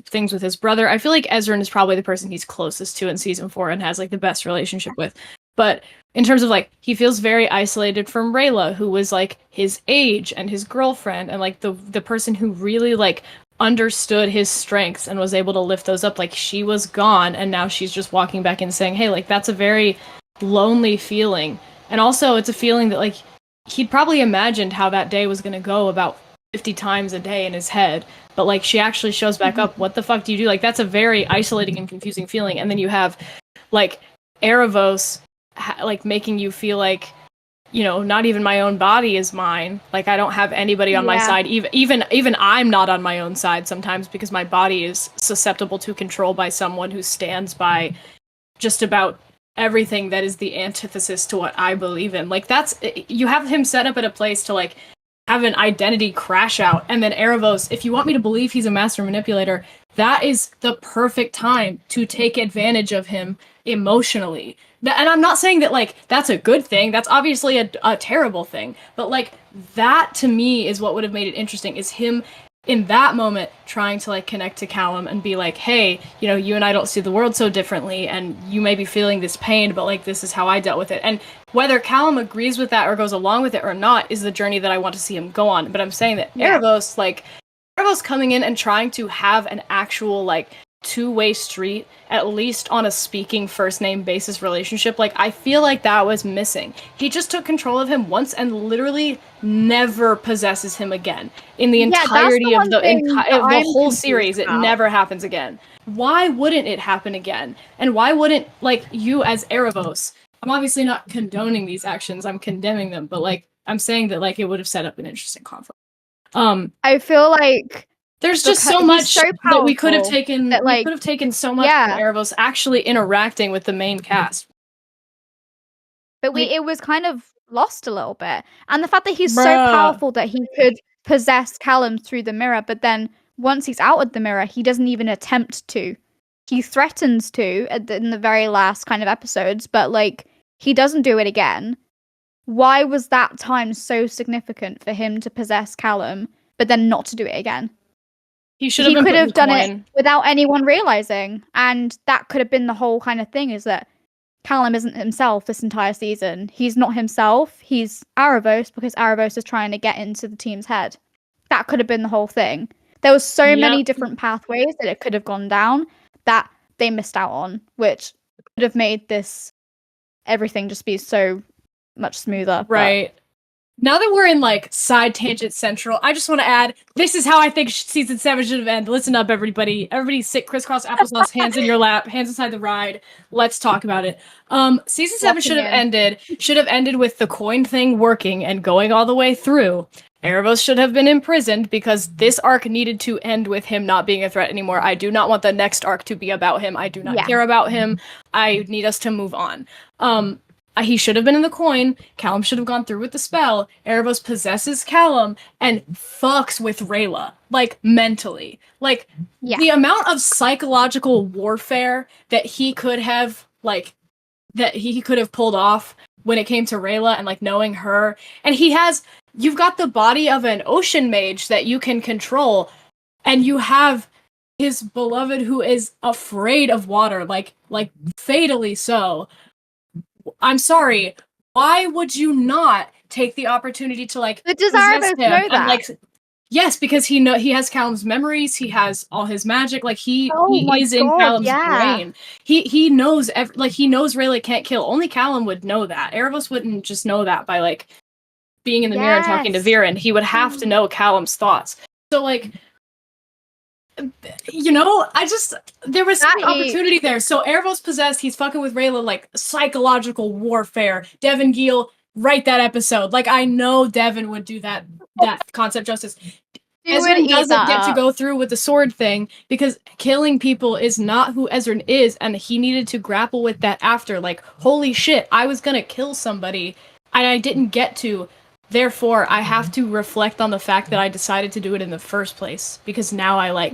things with his brother. I feel like Ezra is probably the person he's closest to in season 4 and has, like, the best relationship with. But in terms of, like, he feels very isolated from Rayla, who was, like, his age and his girlfriend, and, like, the person who really, like, understood his strengths and was able to lift those up. Like, she was gone, and now she's just walking back and saying, hey, like, that's a very lonely feeling. And also, it's a feeling that, like, he'd probably imagined how that day was going to go about 50 times a day in his head, but, like, she actually shows back up. What the fuck do you do? Like, that's a very isolating and confusing feeling. And then you have, like, Erebos, like, making you feel like, you know, not even my own body is mine. Like, I don't have anybody on my side. Even I'm not on my own side sometimes, because my body is susceptible to control by someone who stands by just about everything that is the antithesis to what I believe in. Like, you have him set up at a place to, like, have an identity crash out, and then Erebos, if you want me to believe he's a master manipulator, that is the perfect time to take advantage of him emotionally. And I'm not saying that, like, that's a good thing. That's obviously a terrible thing. But, like, that to me is what would have made it interesting, is him in that moment trying to, like, connect to Callum and be like, hey, you know, you and I don't see the world so differently, and you may be feeling this pain, but, like, this is how I dealt with it. And whether Callum agrees with that or goes along with it or not is the journey that I want to see him go on. But I'm saying that Erebos, like, Erebos coming in and trying to have an actual, like, two-way street, at least on a speaking first-name basis relationship, like, I feel like that was missing. He just took control of him once and literally never possesses him again. In the entirety of the whole series, it never happens again. Why wouldn't it happen again? And why wouldn't, like, you as Erebos, I'm obviously not condoning these actions, I'm condemning them, but, like, I'm saying that, like, it would have set up an interesting conflict. I feel like there's just so much that we could have taken. That, like, we could have taken so much from Erebos actually interacting with the main cast. But it was kind of lost a little bit. And the fact that he's so powerful that he could possess Callum through the mirror, but then once he's out of the mirror, he doesn't even attempt to. He threatens to in the very last kind of episodes, but, like, he doesn't do it again. Why was that time so significant for him to possess Callum, but then not to do it again? He could have done it without anyone realizing, and that could have been the whole kind of thing, is that Callum isn't himself this entire season. He's not himself. He's Erebos because Erebos is trying to get into the team's head. That could have been the whole thing. There was so many different pathways that it could have gone down that they missed out on, which could have made everything just be so much smoother. Right. Now that we're in, like, side tangent central, I just want to add, this is how I think season 7 should have ended. Listen up, everybody. Everybody sit crisscross applesauce, hands in your lap, hands inside the ride. Let's talk about it. Season 7 should have ended with the coin thing working and going all the way through. Erebos should have been imprisoned because this arc needed to end with him not being a threat anymore. I do not want the next arc to be about him. I do not care about him. I need us to move on. He should have been in the coin. Callum should have gone through with the spell. Erebos possesses Callum and fucks with Rayla, like, mentally. Like, the amount of psychological warfare that he could have, like, that he could have pulled off when it came to Rayla and, like, knowing her. And you've got the body of an ocean mage that you can control, and you have his beloved who is afraid of water, like fatally so. I'm sorry. Why would you not take the opportunity to, like, but does Erebos know that? And, like, yes, because he has Callum's memories. He has all his magic. Like, he is in Callum's brain. He knows he knows Rayla can't kill. Only Callum would know that. Erebos wouldn't just know that by, like, being in the mirror and talking to Viren. He would have to know Callum's thoughts. So, like, you know, there was some opportunity there. So Erebos possessed, he's fucking with Rayla, like, psychological warfare. Devin Gill, write that episode. Like, I know Devin would do that concept justice. Ezrin doesn't get to go through with the sword thing because killing people is not who Ezrin is, and he needed to grapple with that after. Like, holy shit, I was gonna kill somebody, and I didn't get to. Therefore, I have to reflect on the fact that I decided to do it in the first place, because now I,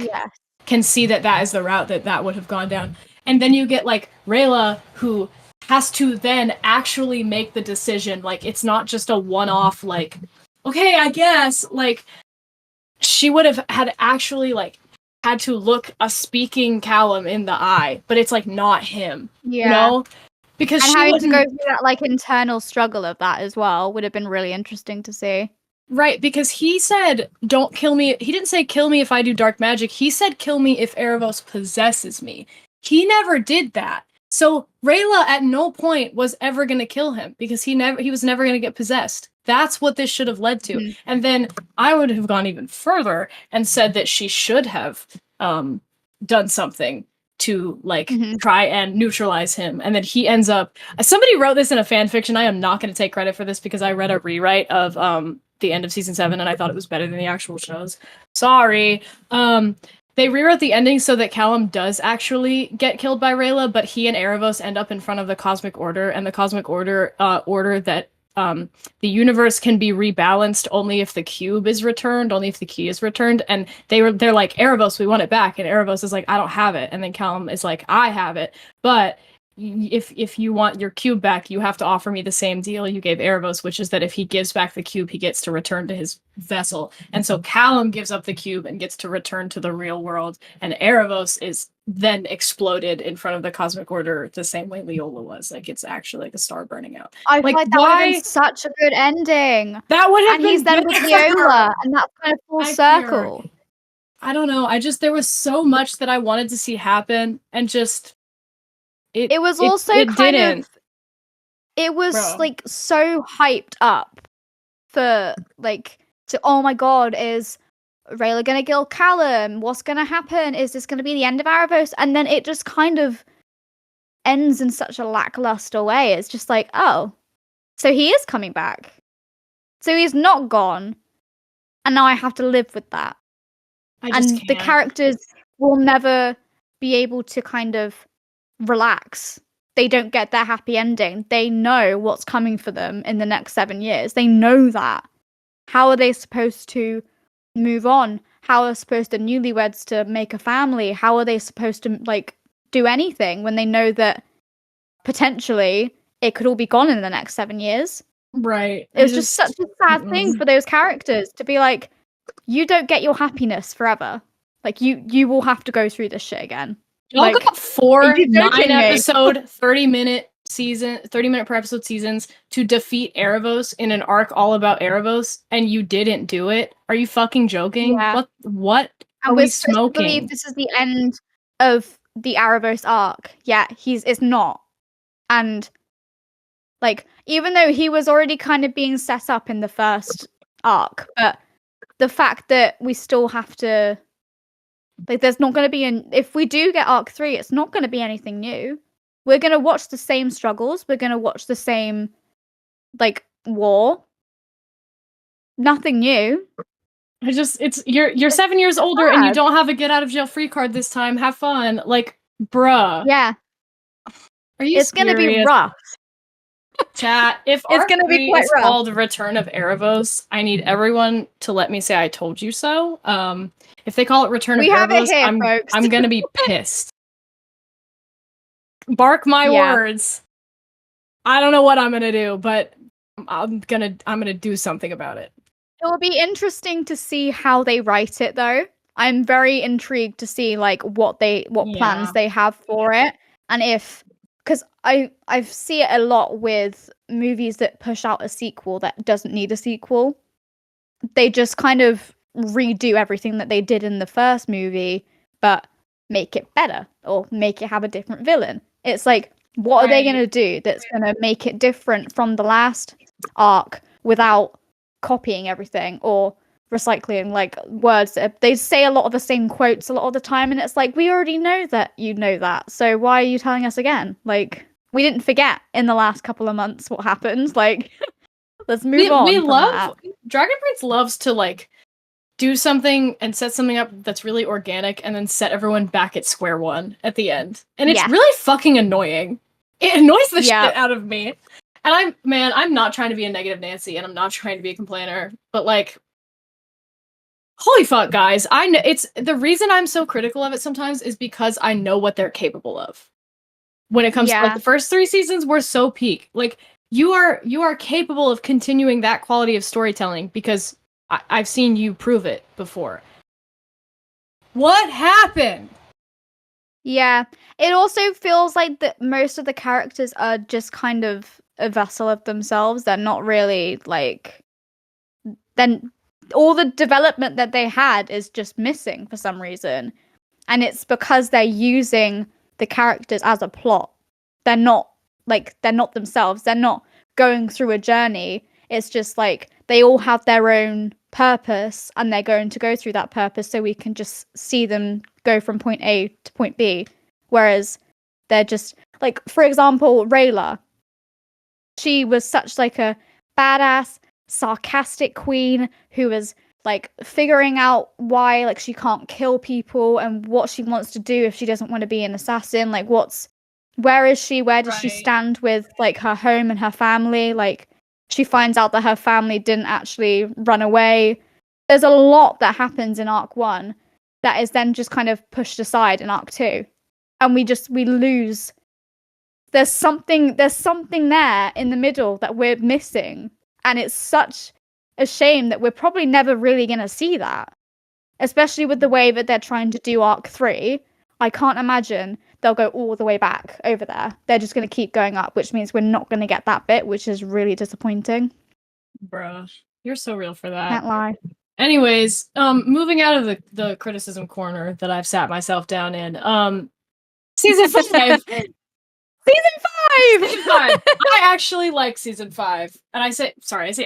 can see that is the route that would have gone down. And then you get, like, Rayla, who has to then actually make the decision. Like, it's not just a one-off, like, okay, I guess, like, she would have had to look a speaking Callum in the eye, but it's, like, not him, you know? Because and having to go through that, like, internal struggle of that as well would have been really interesting to see. Right, because he said, don't kill me. He didn't say kill me if I do dark magic. He said kill me if Erebos possesses me. He never did that. So Rayla at no point was ever going to kill him because he was never going to get possessed. That's what this should have led to. Mm-hmm. And then I would have gone even further and said that she should have done something to, like, try and neutralize him. And then he ends up... Somebody wrote this in a fan fiction. I am not going to take credit for this because I read a rewrite of the end of season 7 and I thought it was better than the actual shows. Sorry. They rewrote the ending so that Callum does actually get killed by Rayla, but he and Erebos end up in front of the Cosmic Order, and the Cosmic Order order that the universe can be rebalanced only if the cube is returned, only if the key is returned. And they're like, Erebos, we want it back. And Erebos is like, I don't have it. And then Callum is like, I have it. But if you want your cube back, you have to offer me the same deal you gave Erebos, which is that if he gives back the cube, he gets to return to his vessel. And so Callum gives up the cube and gets to return to the real world. And Erebos is then exploded in front of the cosmic order the same way Leola was. Like, it's actually like a star burning out. I feel like that would have been such a good ending. That would have and been he's then with Leola, and that's kind of full circle. I don't know. There was so much that I wanted to see happen, and just it was also it was like so hyped up for like to, oh my god, is Rayla gonna kill Callum? What's gonna happen? Is this gonna be the end of Erebos? And then it just kind of ends in such a lackluster way. It's just like, oh, so he is coming back. So he's not gone. And now I have to live with that. And the characters will never be able to kind of relax. They don't get their happy ending. They know what's coming for them in the next 7 years. They know that. How are they supposed to move on? How are supposed the newlyweds to make a family? How are they supposed to like do anything when they know that potentially it could all be gone in the next 7 years? Right. It was just such a sad thing for those characters to be like, you don't get your happiness forever. Like you will have to go through this shit again. Y'all got 4 9-episode 30-minute per episode seasons to defeat Erebos in an arc all about Erebos, and you didn't do it? Are you fucking joking? Yeah. What are we smoking? I believe this is the end of the Erebos arc. Yeah, it's not. And like, even though he was already kind of being set up in the first arc, but the fact that we still have to, like, there's not going to be if we do get arc 3, it's not going to be anything new. We're going to watch the same struggles. We're going to watch the same, like, war. Nothing new. You're 7 years older and you don't have a get out of jail free card this time. Have fun. Like, bruh. Yeah. Are you It's going to be rough. Chat, if it's going to be quite rough. Called Return of Erebos, I need everyone to let me say I told you so. If they call it Return of Erebos, I'm going to be pissed. Bark my words. I don't know what I'm going to do, but I'm going to do something about it. It will be interesting to see how they write it, though. I'm very intrigued to see like what plans they have for it, and if, because I see it a lot with movies that push out a sequel that doesn't need a sequel. They just kind of redo everything that they did in the first movie, but make it better or make it have a different villain. It's like, what are they going to do that's going to make it different from the last arc without copying everything or recycling like words? They say a lot of the same quotes a lot of the time, and it's like, we already know that you know that, so why are you telling us again? Like, we didn't forget in the last couple of months what happened. Like, let's move on. Dragon Prince loves to like do something and set something up that's really organic and then set everyone back at square one at the end, and it's really fucking annoying. It annoys the shit out of me. And I'm not trying to be a negative Nancy, and I'm not trying to be a complainer, but like, holy fuck, guys! I know it's the reason I'm so critical of it sometimes is because I know what they're capable of. When it comes to like the first 3 seasons, were so peak. Like, you are capable of continuing that quality of storytelling because I've seen you prove it before. What happened? Yeah, it also feels like that most of the characters are just kind of a vessel of themselves. They're not really like, then all the development that they had is just missing for some reason, and it's because they're using the characters as a plot. They're not themselves. They're not going through a journey. It's just like they all have their own purpose, and they're going to go through that purpose so we can just see them go from point A to point B. Whereas they're just like, for example, Rayla. She was such like a badass, sarcastic queen who was like figuring out why like she can't kill people and what she wants to do if she doesn't want to be an assassin. Like, where is she? Where does she stand with like her home and her family? Like, she finds out that her family didn't actually run away. There's a lot that happens in arc 1 that is then just kind of pushed aside in arc 2. And we lose. There's something there in the middle that we're missing. And it's such a shame that we're probably never really going to see that. Especially with the way that they're trying to do arc 3. I can't imagine they'll go all the way back over there. They're just going to keep going up, which means we're not going to get that bit, which is really disappointing. Bruh, you're so real for that. Can't lie. Anyways, moving out of the criticism corner that I've sat myself down in, season 5. Season 5! Season 5! I actually like season 5. And I say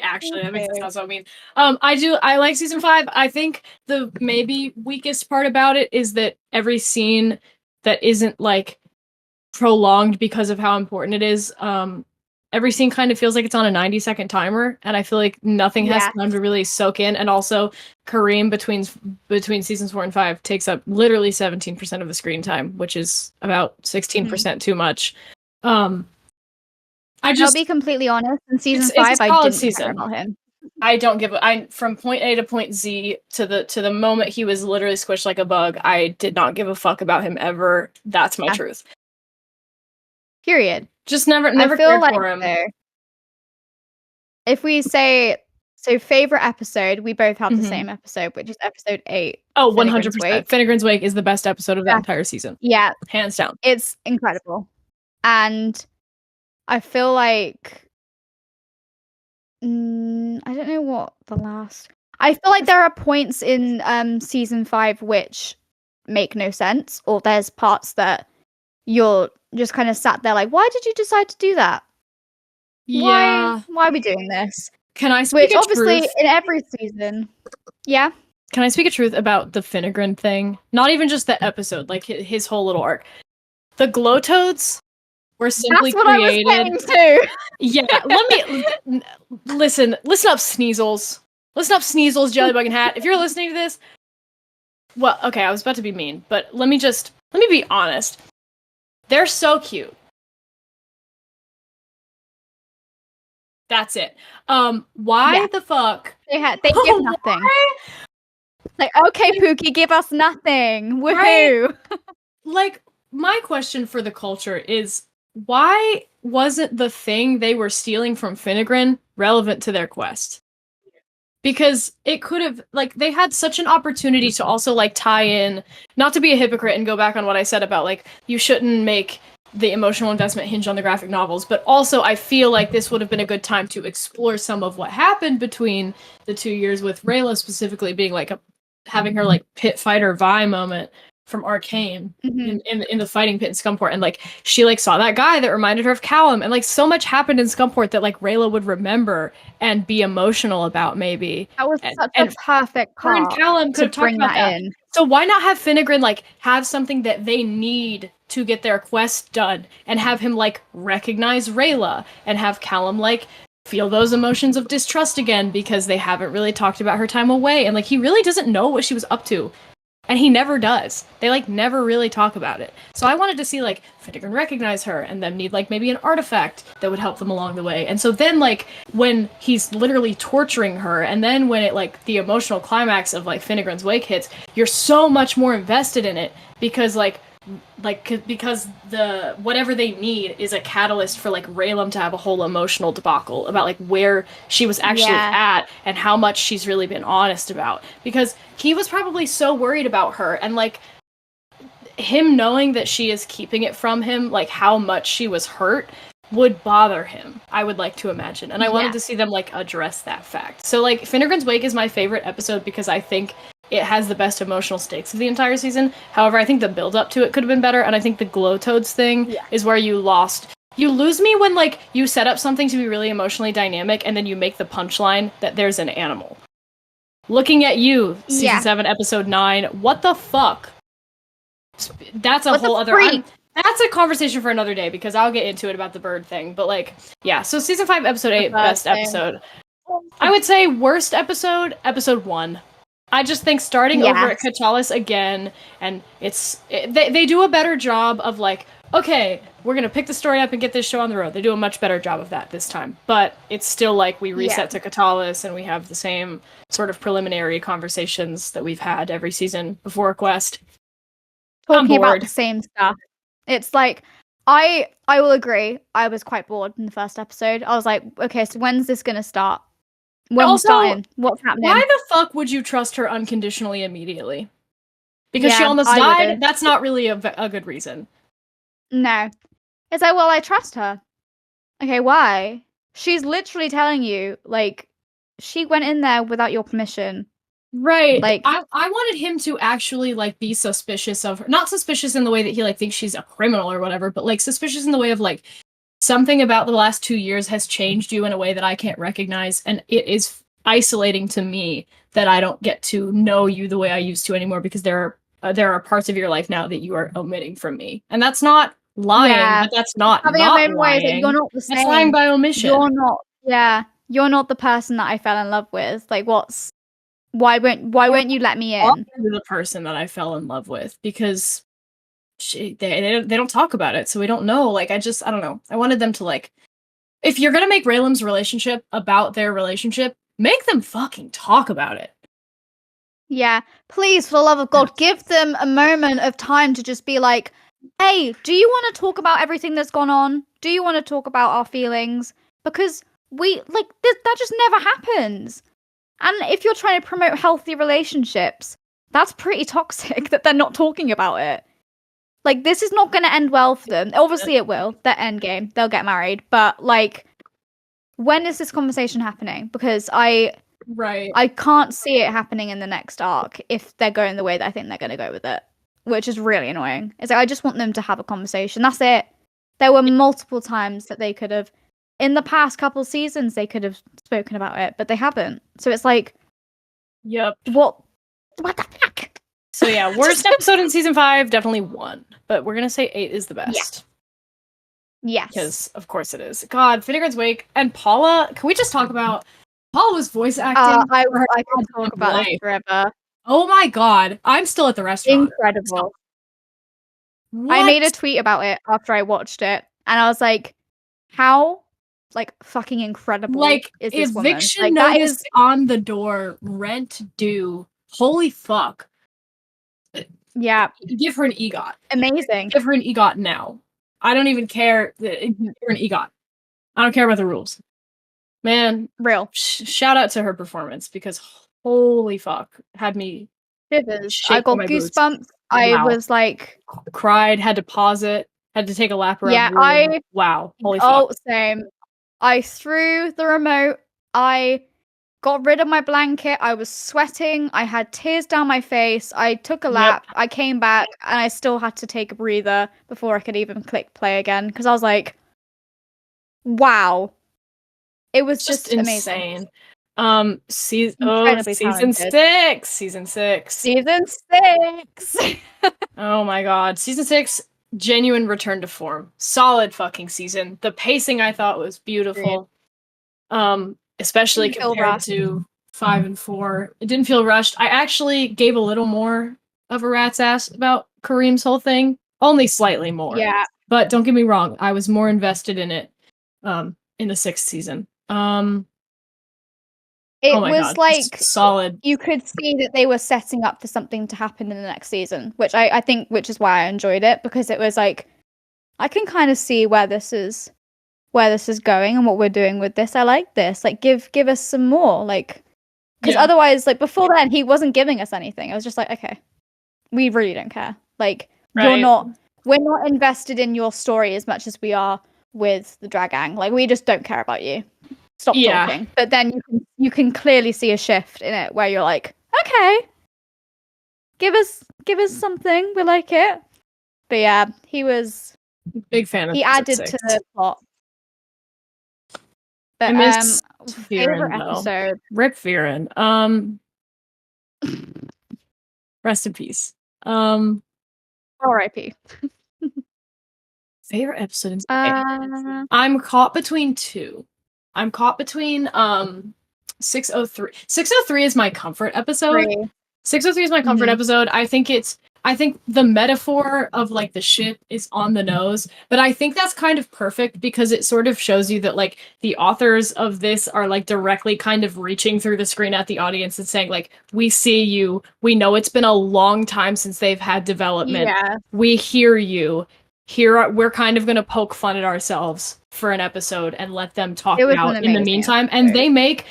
actually, that makes it sound so mean. I like season 5. I think the maybe weakest part about it is that every scene that isn't, like, prolonged because of how important it is, every scene kind of feels like it's on a 90-second timer, and I feel like nothing has time to really soak in. And also, Kareem between seasons 4 and 5 takes up literally 17% of the screen time, which is about 16% too much. I'll be completely honest. In season 5, I didn't care about him. I don't give from point A to point Z to the moment he was literally squished like a bug. I did not give a fuck about him ever. That's my truth. Period. Just never cared for him. If we say favorite episode, we both have the same episode, which is episode 8. Oh, 100%. Finnegan's Wake is the best episode of that entire season. Yeah, hands down. It's incredible, and I feel like I don't know what the last. I feel like there are points in season 5 which make no sense, or there's parts that you're just kind of sat there like, why did you decide to do that? Yeah. Why are we doing this? Can I speak Which obviously truth? In every season. Yeah. Can I speak a truth about the Finnegan thing? Not even just the episode, like his whole little arc. The Glowtoads were simply created. I was saying too. Yeah, let me listen up, Sneasels. Listen up, Sneasels, Jellybug and Hat. If you're listening to this, well, okay, I was about to be mean, but let me be honest. They're so cute. That's it. Why the fuck? They give nothing. Like, okay, Pookie, give us nothing. Woohoo! Right? Like, my question for the culture is, why wasn't the thing they were stealing from Finnegan relevant to their quest? Because it could have, like, they had such an opportunity to also, like, tie in, not to be a hypocrite and go back on what I said about, like, you shouldn't make the emotional investment hinge on the graphic novels, but also I feel like this would have been a good time to explore some of what happened between the 2 years, with Rayla specifically being, like, having her, like, pit fighter Vi moment from Arcane in the fighting pit in Scumport, and like she like saw that guy that reminded her of Callum, and like so much happened in Scumport that like Rayla would remember and be emotional about. Maybe that was such a perfect part. Her and Callum could bring that in. So why not have Finnegan like have something that they need to get their quest done, and have him like recognize Rayla, and have Callum like feel those emotions of distrust again, because they haven't really talked about her time away, and like he really doesn't know what she was up to. And he never does. They, like, never really talk about it. So I wanted to see, like, Finnegan recognize her, and then need, like, maybe an artifact that would help them along the way. And so then, like, when he's literally torturing her, and then when it, like, the emotional climax of, like, Finnegan's Wake hits, you're so much more invested in it, because, because the whatever they need is a catalyst for like Raylan to have a whole emotional debacle about like where she was actually at and how much she's really been honest about, because he was probably so worried about her, and like him knowing that she is keeping it from him, like how much she was hurt, would bother him, I would like to imagine. And I wanted to see them like address that fact. So like Finnegan's Wake is my favorite episode because I think it has the best emotional stakes of the entire season. However, I think the build up to it could have been better, and I think the Glowtoads thing is where you lose me when like you set up something to be really emotionally dynamic and then you make the punchline that there's an animal. Looking at you, season 7, episode 9. What the fuck? That's a whole other. That's a conversation for another day, because I'll get into it about the bird thing. But like, yeah. So season 5, episode 8, best episode. I would say worst episode, episode 1. I just think starting over at Katalis again, and they do a better job of like okay, we're gonna pick the story up and get this show on the road. They do a much better job of that this time. But it's still like we reset to Katalis and we have the same sort of preliminary conversations that we've had every season before Quest. Talking about the same stuff. It's like, I will agree, I was quite bored in the first episode. I was like, okay, so when's this gonna start? When's starting? What's happening? Why the fuck would you trust her unconditionally immediately? Because she almost died? Wouldn't. That's not really a good reason. No. It's like, well, I trust her. Okay, why? She's literally telling you, like, she went in there without your permission. Right. Like, I wanted him to actually, like, be suspicious of her. Not suspicious in the way that he, like, thinks she's a criminal or whatever, but, like, suspicious in the way of, like, something about the last 2 years has changed you in a way that I can't recognize, and it is isolating to me that I don't get to know you the way I used to anymore because there are parts of your life now that you are omitting from me. And that's not lying, but that's not lying. That you're not the same. That's lying by omission. You're not the person that I fell in love with. Like, why won't you let me in? You're the person that I fell in love with because they don't talk about it, so we don't know. Like, I don't know. I wanted them to, like, if you're gonna make Raylan's relationship about their relationship, make them fucking talk about it. Yeah, please, for the love of God, give them a moment of time to just be like, hey, do you want to talk about everything that's gone on? Do you want to talk about our feelings? Because that just never happens. And if you're trying to promote healthy relationships, that's pretty toxic that they're not talking about it. Like, this is not going to end well for them. Obviously it will. Their end game. They'll get married. But, like, when is this conversation happening? Because I can't see it happening in the next arc if they're going the way that I think they're going to go with it, which is really annoying. It's like, I just want them to have a conversation. That's it. There were multiple times that they could have, in the past couple seasons, they could have spoken about it, but they haven't. So it's like, yep. What the fuck? So yeah, worst episode in season 5, definitely 1. But we're going to say 8 is the best. Yes. Because, of course it is. God, Finnegan's Wake and Paula, can we just talk about Paula was voice acting? I could talk about this forever. Oh my god, I'm still at the restaurant. Incredible. What? I made a tweet about it after I watched it, and I was like, how, like, fucking incredible, like, is this eviction woman? Like, notice on the door, rent due. Holy fuck. Yeah. Give her an EGOT. Amazing. Give her an EGOT now. I don't even care. Give her an EGOT. I don't care about the rules. Man. Real. Shout out to her performance because holy fuck. Had me shivers. I got goosebumps. I was like, cried, had to pause it, had to take a lap around the room. Wow. Holy fuck. Oh, same. I threw the remote. I got rid of my blanket. I was sweating. I had tears down my face. I took a lap. I came back and I still had to take a breather before I could even click play again because I was like, wow. It was just amazing. Season 6. Season 6. Oh my god. Season 6, genuine return to form. Solid fucking season. The pacing I thought was beautiful. Especially compared to 5 and 4. It didn't feel rushed. I actually gave a little more of a rat's ass about Kareem's whole thing. Only slightly more. Yeah. But don't get me wrong, I was more invested in it in the 6th season. It was like solid. You could see that they were setting up for something to happen in the next season, which I think is why I enjoyed it, because it was like, I can kind of see where this is going and what we're doing with this. I like this. Like, give us some more. Like, because otherwise, like, before then, he wasn't giving us anything. I was just like, okay, we really don't care. Like, we're not invested in your story as much as we are with the drag gang. Like, we just don't care about you. Stop talking. But then you can clearly see a shift in it where you're like, okay, give us something. We like it. But yeah, he was big fan of. He added to the plot. But I missed favorite episode. Rip Viren. Rest in peace. R.I.P. Favorite episode. I'm caught between 2. I'm caught between 603. 603 is my comfort episode. 603 is my comfort episode. I think it's I think the metaphor of like the ship is on the nose, but I think that's kind of perfect because it sort of shows you that like the authors of this are like directly kind of reaching through the screen at the audience and saying like, we see you, we know it's been a long time since they've had development. Yeah. We hear you. We're kind of going to poke fun at ourselves for an episode and let them talk it out in the meantime. And they make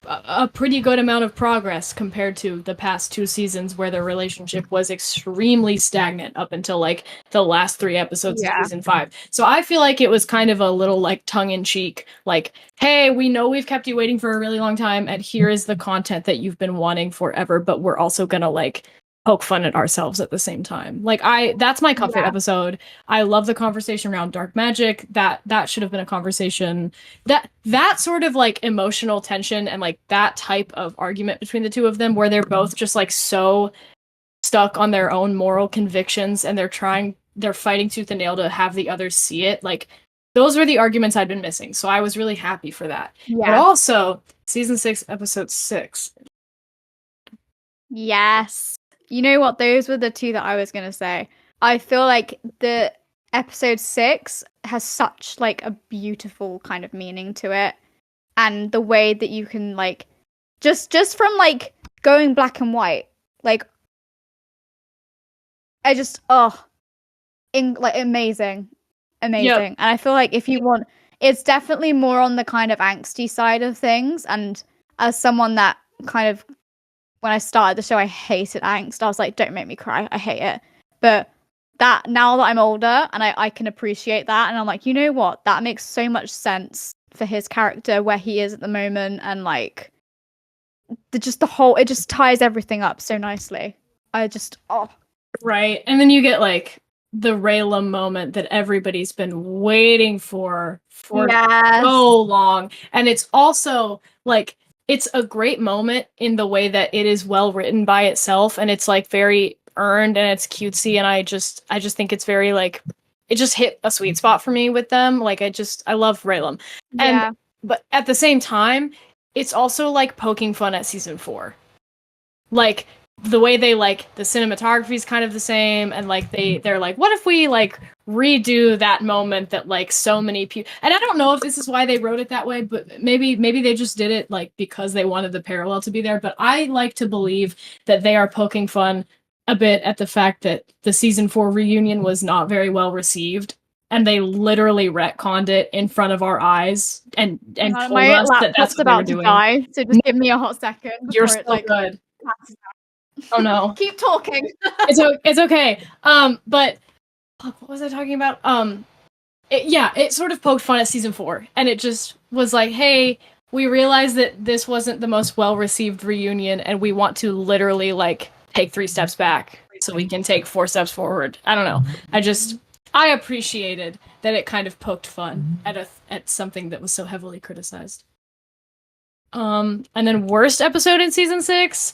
a pretty good amount of progress compared to the past 2 seasons where their relationship was extremely stagnant up until like the last 3 episodes of season 5. So I feel like it was kind of a little like tongue-in-cheek, like, hey, we know we've kept you waiting for a really long time and here is the content that you've been wanting forever, but we're also gonna like poke fun at ourselves at the same time. Like that's my comfort episode. I love the conversation around dark magic. That should have been a conversation. That sort of like emotional tension and like that type of argument between the two of them where they're both just like so stuck on their own moral convictions and they're fighting tooth and nail to have the others see it. Like those were the arguments I'd been missing. So I was really happy for that. Yeah. But also season 6, episode 6. Yes. You know what? Those were the 2 that I was going to say. I feel like the episode 6 has such like a beautiful kind of meaning to it. And the way that you can like, just from like going black and white, like, I just, amazing. Yep. And I feel like if you want, it's definitely more on the kind of angsty side of things. And as someone that kind of, when I started the show, I hated angst. I was like, don't make me cry. I hate it. But that now that I'm older and I can appreciate that. And I'm like, you know what? That makes so much sense for his character, where he is at the moment. And like, it just ties everything up so nicely. Right. And then you get like the Raylan moment that everybody's been waiting for so long. And it's also like, it's a great moment in the way that it is well written by itself and it's like very earned and it's cutesy and I just think it's very like it just hit a sweet spot for me with them. Like I love Raylan. And but at the same time, it's also like poking fun at season 4. Like the way they like the cinematography is kind of the same and like they're like, what if we like redo that moment that like so many people, and I don't know if this is why they wrote it that way, but maybe they just did it like because they wanted the parallel to be there. But I like to believe that they are poking fun a bit at the fact that the season 4 reunion was not very well received and they literally retconned it in front of our eyes and told us that that's what they were doing. Die, so just give me a hot second. You're so good. Oh no. Keep talking. It's okay. But what was I talking about? It sort of poked fun at season 4, and it just was like, hey, we realized that this wasn't the most well-received reunion, and we want to literally like take 3 steps back so we can take 4 steps forward. I don't know. I appreciated that it kind of poked fun at something that was so heavily criticized. And then worst episode in season 6.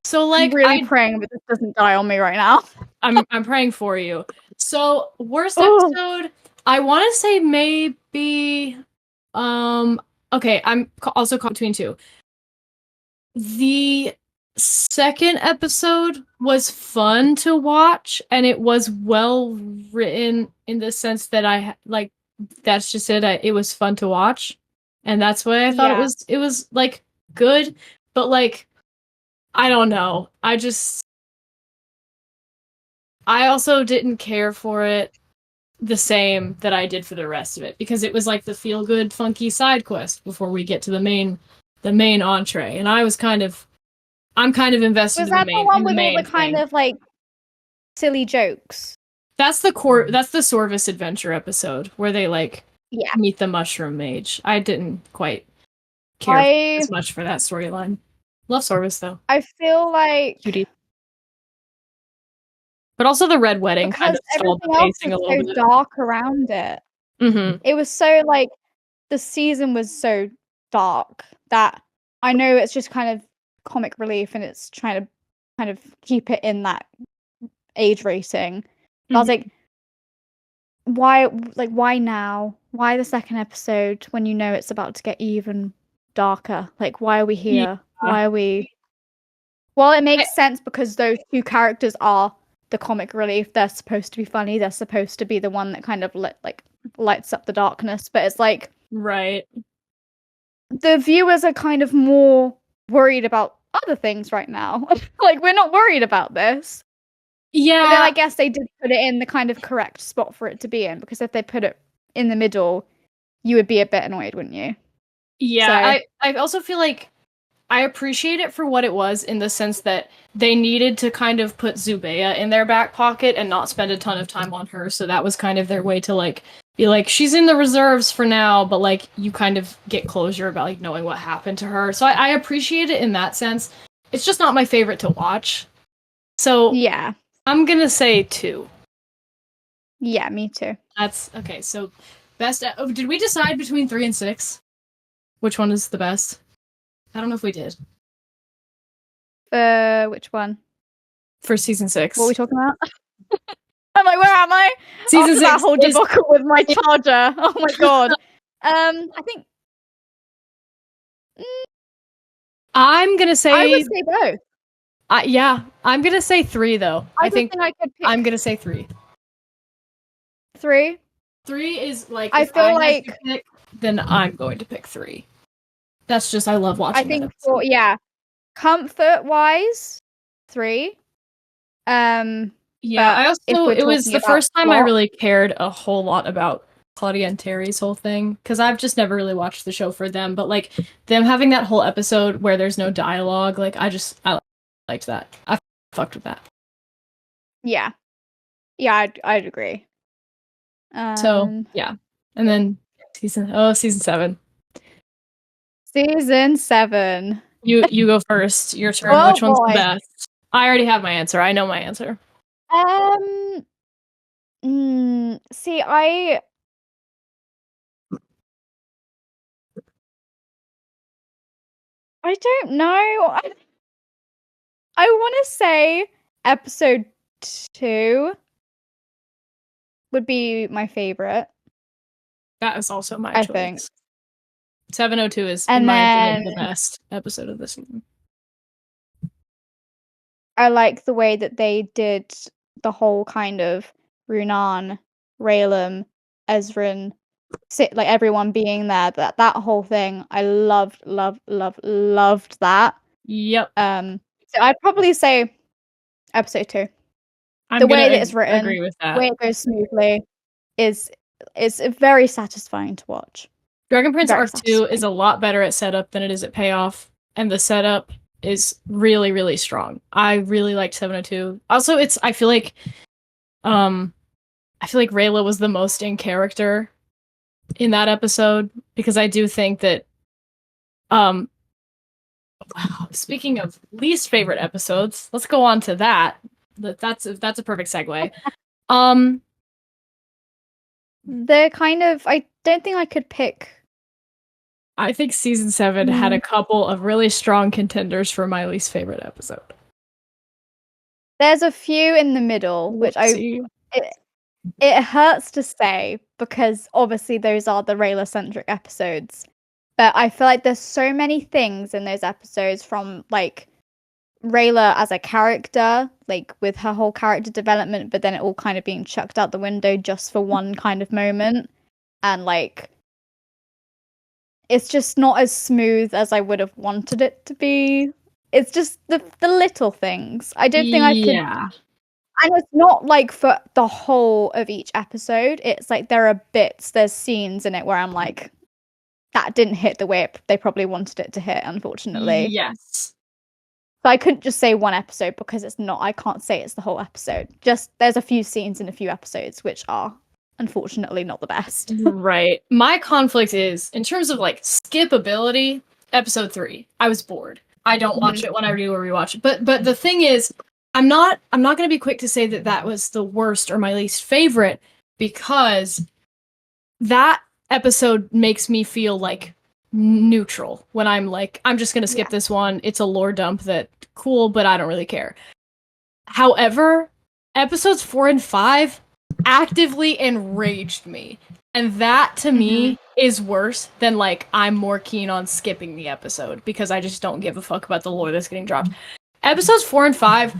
So like I'm really praying that this doesn't die on me right now. I'm praying for you. So worst episode, I want to say maybe okay, I'm also caught between 2. The second episode was fun to watch and it was well written in the sense that I like that's just it. It was fun to watch. And that's why I thought it was like good, but like I don't know. I also didn't care for it the same that I did for the rest of it because it was like the feel good funky side quest before we get to the main entree, and I'm kind of invested in the main. Was that the one with all the kind of like silly jokes? That's the Sorvis adventure episode where they like meet the mushroom mage. I didn't quite care as much for that storyline. Love Sorvis though. I feel like cutie. But also the red wedding kind of stalled the pacing a little bit. So dark around it. Mm-hmm. It was so like the season was so dark that I know it's just kind of comic relief and it's trying to kind of keep it in that age rating. But I was like, why now? Why the second episode when you know it's about to get even darker. Like, why are we here? Why are we? Well, it makes sense because those two characters are the comic relief. They're supposed to be funny. They're supposed to be the one that kind of lights up the darkness. But it's like, right. The viewers are kind of more worried about other things right now. Like, we're not worried about this. Yeah. But then I guess they did put it in the kind of correct spot for it to be in, because if they put it in the middle, you would be a bit annoyed, wouldn't you? Yeah, so, I also feel like I appreciate it for what it was, in the sense that they needed to kind of put Zubeia in their back pocket and not spend a ton of time on her, so that was kind of their way to, like, be like, she's in the reserves for now, but, like, you kind of get closure about, like, knowing what happened to her. So I appreciate it in that sense. It's just not my favorite to watch. So yeah, I'm gonna say 2. Yeah, me too. That's okay. So best. Did we decide between 3 and 6? Which one is the best? I don't know if we did. Which one? For season 6. What are we talking about? I'm like, where am I? Season 6. That whole debacle with my charger. Oh my god. I think. I'm gonna say. I would say both. Yeah, I'm gonna say 3 though. I think I could pick. I'm gonna say 3. 3. 3 is like. I feel like. Pick, then I'm going to pick 3. That's just, I love watching. I think comfort wise, 3. Yeah, I also, it was the first time I really cared a whole lot about Claudia and Terry's whole thing, because I've just never really watched the show for them, but like them having that whole episode where there's no dialogue, like I liked that. I fucked with that. Yeah, I'd agree. So yeah, and then season 7. Season 7. You go first. Your turn. Oh, which one's the best? I already have my answer. I know my answer. See, I don't know. I want to say episode 2 would be my favorite. That is also my choice. I think 702 is, and in my opinion, the best episode of the season. I like the way that they did the whole kind of Runan, Raylan, Ezrin, like everyone being there. That whole thing, I loved that. Yep. So I'd probably say episode 2. The way that it's written, agree with that. The way it goes smoothly, is very satisfying to watch. Dragon Prince Arc 2 is a lot better at setup than it is at payoff, and the setup is really, really strong. I really liked 702. Also, I feel like Rayla was the most in character in that episode, because I do think that speaking of least favorite episodes, let's go on to that. That's a perfect segue. The kind of, I don't think I could pick. I think season 7 had a couple of really strong contenders for my least favorite episode. There's a few in the middle, which it hurts to say, because obviously those are the Rayla-centric episodes. But I feel like there's so many things in those episodes, from like Rayla as a character, like with her whole character development, but then it all kind of being chucked out the window just for one kind of moment. And like, it's just not as smooth as I would have wanted it to be. It's just the little things. I don't think I could. Yeah. And it's not like for the whole of each episode. It's like there are there's scenes in it where I'm like, that didn't hit the way they probably wanted it to hit, unfortunately. Yes. So I couldn't just say one episode, because it's not. I can't say it's the whole episode. Just there's a few scenes in a few episodes which are unfortunately not the best. Right. My conflict is, in terms of like skippability, episode 3. I was bored. I don't watch it when I do or rewatch it. But the thing is, I'm not going to be quick to say that was the worst or my least favorite, because that episode makes me feel like neutral when I'm like, I'm just going to skip this one. It's a lore dump that cool, but I don't really care. However, episodes 4 and 5 actively enraged me. And that to me is worse than like I'm more keen on skipping the episode because I just don't give a fuck about the lore that's getting dropped. Episodes 4 and 5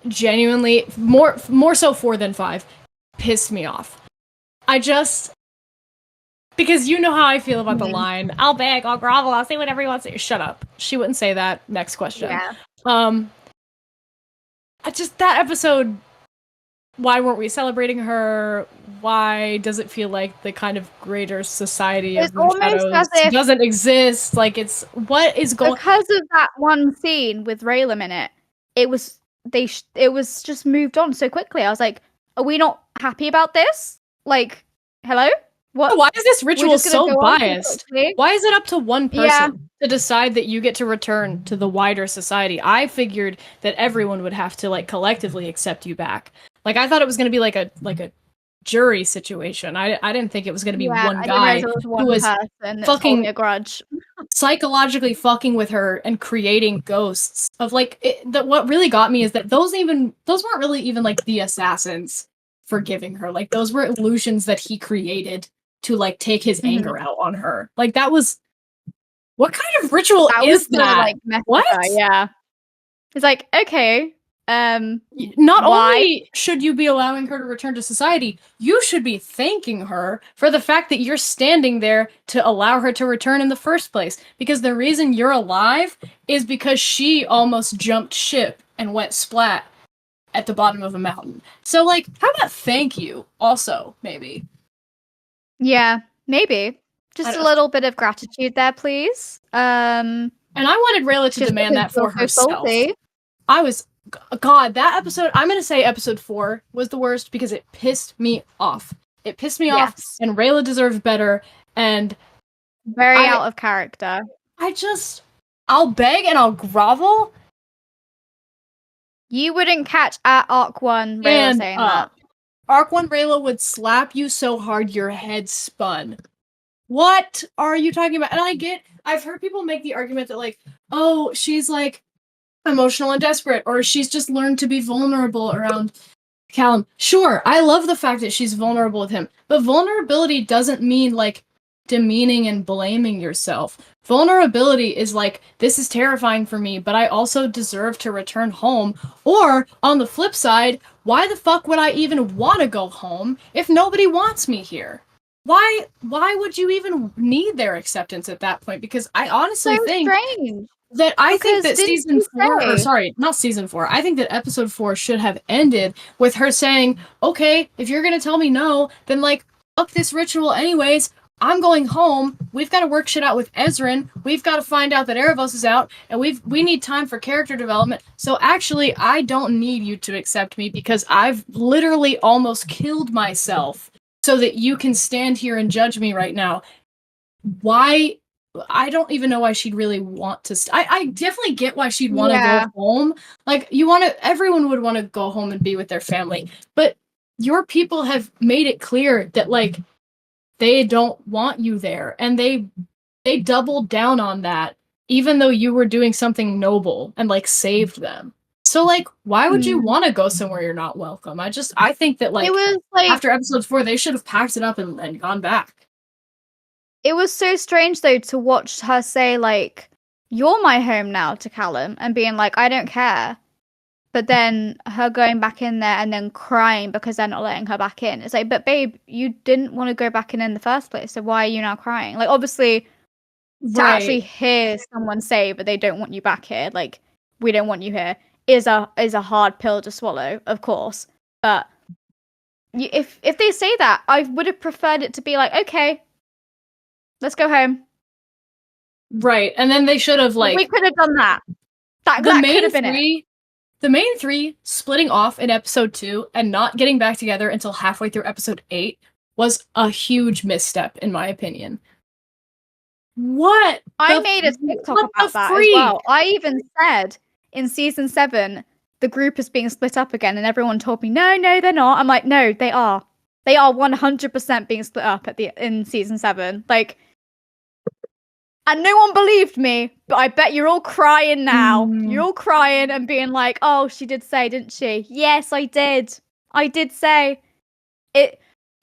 genuinely more so 4 than 5 pissed me off. Because you know how I feel about the line, I'll beg, I'll grovel, I'll say whatever you want to say. Shut up. She wouldn't say that. Next question. Yeah. That episode, why weren't we celebrating her? Why does it feel like the kind of greater society of the shadows doesn't exist? Like, it's what is going because of that one scene with Raylan in it. It was just moved on so quickly. I was like, are we not happy about this? Like, hello? What? Why is this ritual so biased? Why is it up to one person to decide that you get to return to the wider society? I figured that everyone would have to like collectively accept you back. Like I thought it was going to be like a jury situation. I didn't think it was going to be one guy who was fucking a grudge, psychologically fucking with her and creating ghosts of like what really got me is that those weren't really even like the assassins forgiving her. Like those were illusions that he created to like take his anger out on her. Like that was what kind of ritual is that? Like, what? Yeah. It's like, okay. Not only should you be allowing her to return to society, you should be thanking her for the fact that you're standing there to allow her to return in the first place. Because the reason you're alive is because she almost jumped ship and went splat at the bottom of a mountain. So like, how about thank you also, maybe? Yeah, maybe. Just a little bit of gratitude there, please. And I wanted Rayla to demand that for herself. God, that episode, I'm going to say episode 4 was the worst because it pissed me off. It pissed me off, and Rayla deserves better, and very out of character. I'll beg and I'll grovel. You wouldn't catch at Arc 1 Rayla saying that. Arc 1 Rayla would slap you so hard your head spun. What are you talking about? And I've heard people make the argument that like, oh, she's like emotional and desperate, or she's just learned to be vulnerable around Callum. Sure, I love the fact that she's vulnerable with him, but vulnerability doesn't mean like demeaning and blaming yourself. Vulnerability is like, this is terrifying for me, but I also deserve to return home. Or on the flip side, why the fuck would I even want to go home if nobody wants me here? Why would you even need their acceptance at that point? Because I honestly think that season 4, or sorry, not season 4, I think that episode 4 should have ended with her saying, okay, if you're gonna tell me no, then like, fuck this ritual anyways, I'm going home, we've got to work shit out with Ezrin, we've got to find out that Erebos is out, and we need time for character development, so actually, I don't need you to accept me because I've literally almost killed myself so that you can stand here and judge me right now. Why? I don't even know why she'd really want to. I definitely get why she'd want to go home. Like everyone would want to go home and be with their family. But your people have made it clear that like they don't want you there, and they doubled down on that, even though you were doing something noble and like saved them. So like, why would you want to go somewhere you're not welcome? I think that like, it was, like after episode 4, they should have packed it up and gone back. It was so strange, though, to watch her say, like, you're my home now to Callum, and being like, I don't care. But then her going back in there and then crying because they're not letting her back in. It's like, but babe, you didn't want to go back in the first place, so why are you now crying? Like, obviously, to actually hear someone say, but they don't want you back here, like, we don't want you here, is a hard pill to swallow, of course. But if they say that, I would have preferred it to be like, okay, let's go home. Right, and then they should have like we could have done that. That could have been it. The main 3 splitting off in episode 2 and not getting back together until halfway through episode 8 was a huge misstep, in my opinion. What? I made a TikTok about that as well. I even said in season 7 the group is being split up again, and everyone told me, no, they're not. I'm like, no, they are. They are 100% being split up in season 7. Like, and no one believed me, but I bet you're all crying now. You're all crying and being like, oh, she did say, didn't she? Yes, I did. I did say.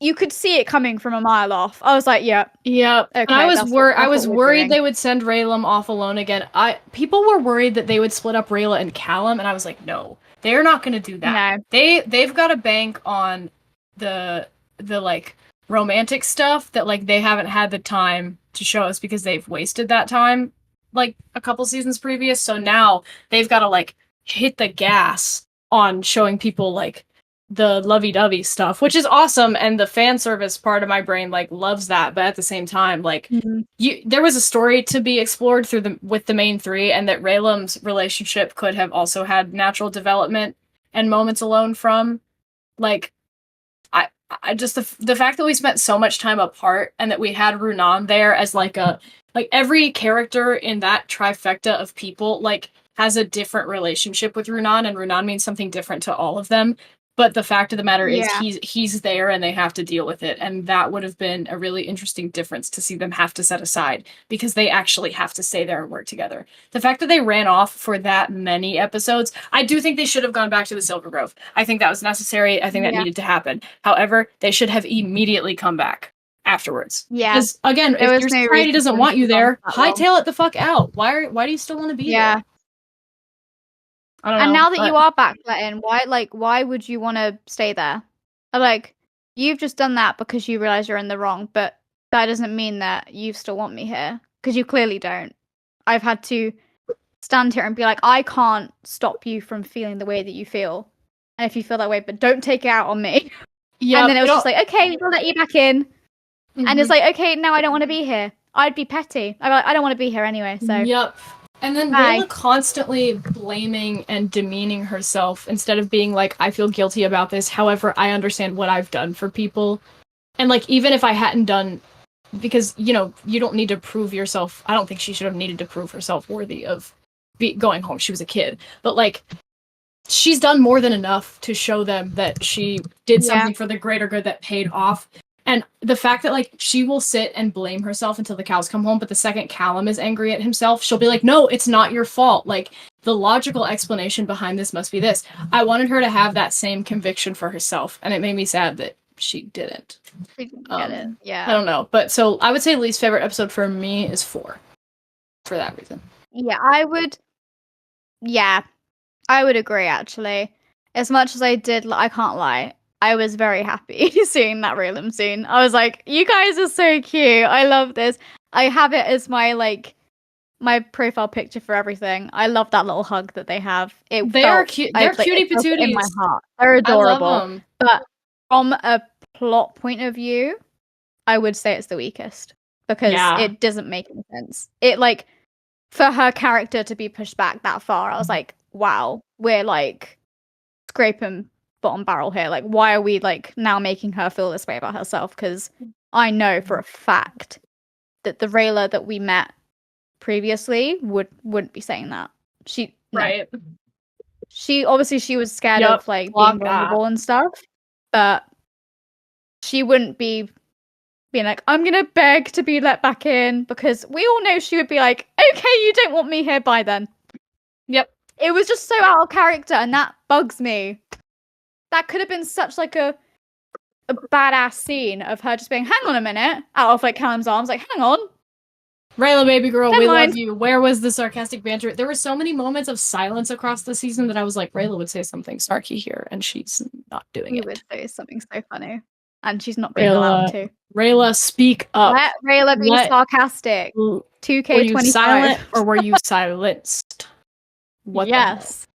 you could see it coming from a mile off. I was like, yep. Yep. Okay, And I was that's what we're worried doing. they would send Raylan off alone again. People were worried that they would split up Rayla and Callum, and I was like, no, they're not gonna do that. No. They've got to bank on the like romantic stuff that like they haven't had the time to show us because they've wasted that time like a couple seasons previous. So now they've got to like hit the gas on showing people like the lovey-dovey stuff, which is awesome, and the fan service part of my brain like loves that, but at the same time like there was a story to be explored with the main three, and that Raylam's relationship could have also had natural development and moments alone from like I just the fact that we spent so much time apart and that we had Runan there as like every character in that trifecta of people like has a different relationship with Runan, and Runan means something different to all of them. But the fact of the matter is he's there and they have to deal with it. And that would have been a really interesting difference to see them have to set aside, because they actually have to stay there and work together. The fact that they ran off for that many episodes, I do think they should have gone back to the Silver Grove. I think that was necessary. I think that needed to happen. However, they should have immediately come back afterwards. Yeah. Because again, if your society doesn't want you there, hightail it the fuck out. Why do you still want to be there? I don't know, and now that you are back in, why would you want to stay there? Like, you've just done that because you realize you're in the wrong, but that doesn't mean that you still want me here, because you clearly don't. I've had to stand here and be like, I can't stop you from feeling the way that you feel, and if you feel that way, but don't take it out on me. Yeah. And then it was just like, okay, we'll let you back in. And it's like, okay, now I don't want to be here. I'd be petty. I'd be like, I don't want to be here anyway, so. Yep. And then Rayla constantly blaming and demeaning herself instead of being like, I feel guilty about this. However, I understand what I've done for people. And like, even if I hadn't done, because, you know, you don't need to prove yourself. I don't think she should have needed to prove herself worthy of going home. She was a kid. But like, she's done more than enough to show them that she did something for the greater good that paid off. And the fact that, like, she will sit and blame herself until the cows come home, but the second Callum is angry at himself, she'll be like, no, it's not your fault. Like, the logical explanation behind this must be this. I wanted her to have that same conviction for herself, and it made me sad that she didn't. She didn't get it, yeah. I don't know. But, so, I would say least favorite episode for me is 4. For that reason. Yeah, I would agree, actually. As much as I did, I can't lie, I was very happy seeing that Raylan scene. I was like, you guys are so cute. I love this. I have it as my profile picture for everything. I love that little hug that they have. They are cute. They're cutie patooties in my heart. They're adorable. I love them. But from a plot point of view, I would say it's the weakest, because it doesn't make any sense. It, like, for her character to be pushed back that far, I was like, wow, we're like scraping bottom barrel here. Like, why are we like now making her feel this way about herself? Because I know for a fact that the Rayla that we met previously wouldn't be saying that. She obviously she was scared of like being vulnerable and stuff, but she wouldn't be being like, I'm gonna beg to be let back in, because we all know she would be like, okay, you don't want me here, bye then. Yep. It was just so out of character, and that bugs me. That could have been such like a badass scene of her just being, hang on a minute, out of like Callum's arms, like, hang on. Rayla, baby girl, we love you. Where was the sarcastic banter? There were so many moments of silence across the season that I was like, Rayla would say something snarky here, and she's not doing it. She would say something so funny, and she's not being allowed to. Rayla, speak up. Let Rayla be sarcastic. 2K25. Were you silent or were you silenced? What? Yes.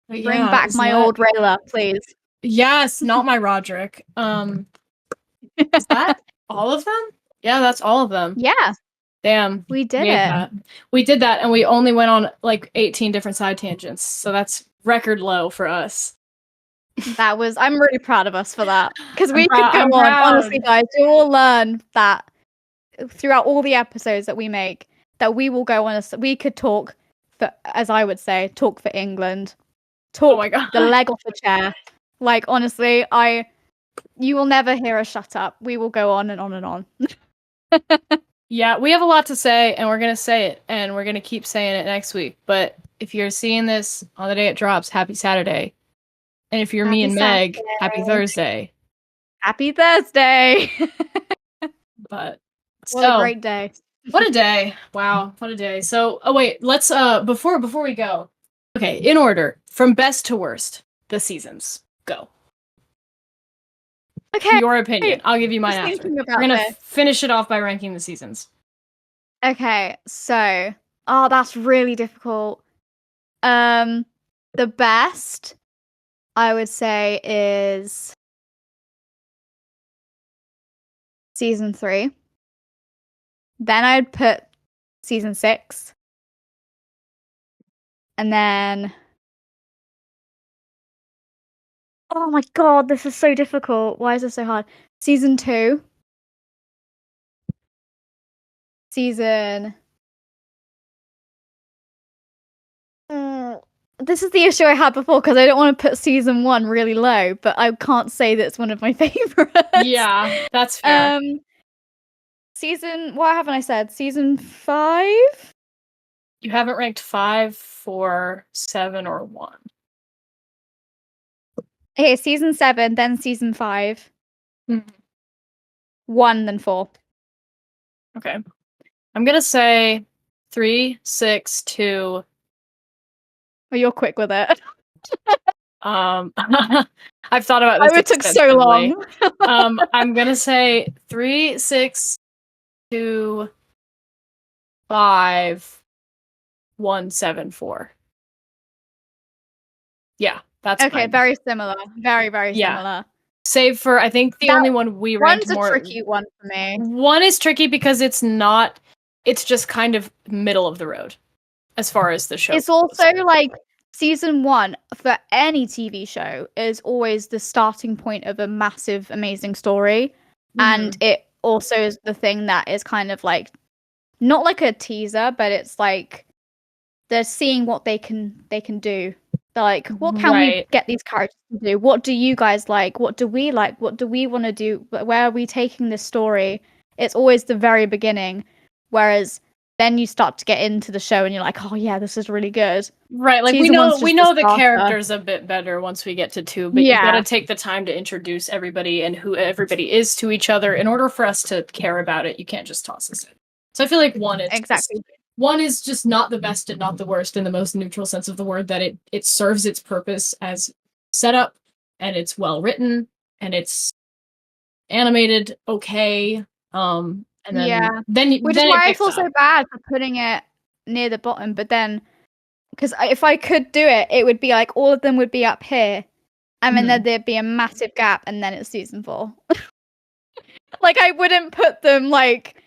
Bring back my old Rayla, please. Yes, not my Roderick. Is that all of them? Yeah, that's all of them. Yeah. Damn. We did it. We did that, and we only went on like 18 different side tangents. So that's record low for us. I'm really proud of us for that. Because we could go on. Honestly, guys, you will learn that throughout all the episodes that we make, that we will go on we could talk for, as I would say, talk for England. Talk the leg off the chair. Like, honestly, you will never hear us shut up. We will go on and on and on. Yeah, we have a lot to say, and we're going to say it, and we're going to keep saying it next week. But if you're seeing this on the day it drops, happy Saturday. And if you're me and Meg, happy Thursday. Happy Thursday! But what a great day. What a day. Wow, what a day. So, wait, let's before we go. Okay, in order from best to worst, the seasons. Go. Okay. Your opinion. I'll give you mine Just after. thinking We're about gonna this. finish it off by ranking the seasons. Okay, so that's really difficult. The best I would say is season 3. Then I'd put season 6. And then oh my god, this is so difficult. Why is this so hard? Season 2. Season this is the issue I had before because I don't want to put season 1 really low, but I can't say that it's one of my favorites. Yeah, that's fair. What haven't I said? Season 5? You haven't ranked 5, 4, 7, or 1. Okay, season 7, then season 5. 1, then 4. Okay. I'm gonna say 3, 6, 2. Oh, you're quick with it. I've thought about this. It took so long. I'm gonna say 3, 6, 2, 5, 1, 7, 4. Yeah, that's okay. fine. Very similar. Very, very similar. Save for, I think the only one we ranked more. One's a tricky one for me. One is tricky because it's just kind of middle of the road as far as the show. It's also like season 1 for any TV show is always the starting point of a massive, amazing story. And it also is the thing that is kind of like, not like a teaser, but it's like they're seeing what they can do. They're like, what can we get these characters to do? What do you guys like? What do we like? What do we want to do? Where are we taking this story? It's always the very beginning. Whereas then you start to get into the show and you're like, oh yeah, this is really good. Right, like we know the characters a bit better once we get to 2, but you gotta take the time to introduce everybody and who everybody is to each other in order for us to care about it. You can't just toss us in. So I feel like 1 is exactly. 1 is just not the best and not the worst in the most neutral sense of the word, that it serves its purpose as setup, and it's well written, and it's animated okay. And then which is why I feel so bad for putting it near the bottom, but then because if I could do it, it would be like all of them would be up here, and then there'd be a massive gap, and then it's season 4. Like I wouldn't put them like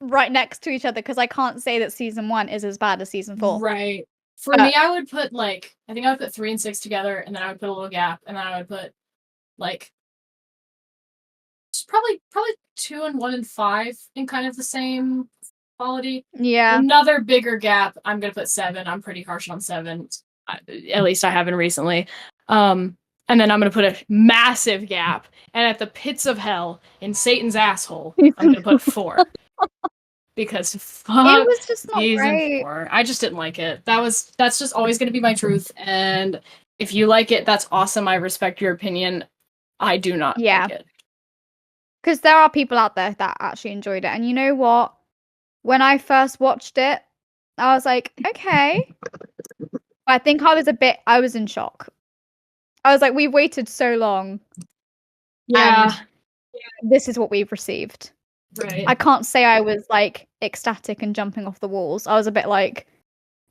right next to each other because I can't say that season 1 is as bad as season 4. Right. For me, I would put I think I would put 3 and 6 together, and then I would put a little gap, and then I would put probably 2 and 1 and 5 in kind of the same quality. Yeah. Another bigger gap. I'm gonna put 7. I'm pretty harsh on 7. At least I haven't recently. And then I'm gonna put a massive gap, and at the pits of hell in Satan's asshole, I'm gonna put 4. Because fuck, it was just not great. 4. I just didn't like it. That's just always gonna be my truth. And if you like it, that's awesome. I respect your opinion. I do not like it. Because there are people out there that actually enjoyed it. And you know what? When I first watched it, I was like, okay. I think I was in shock. I was like, we've waited so long. Yeah. And this is what we've received. Right. I can't say I was like ecstatic and jumping off the walls. I was a bit like,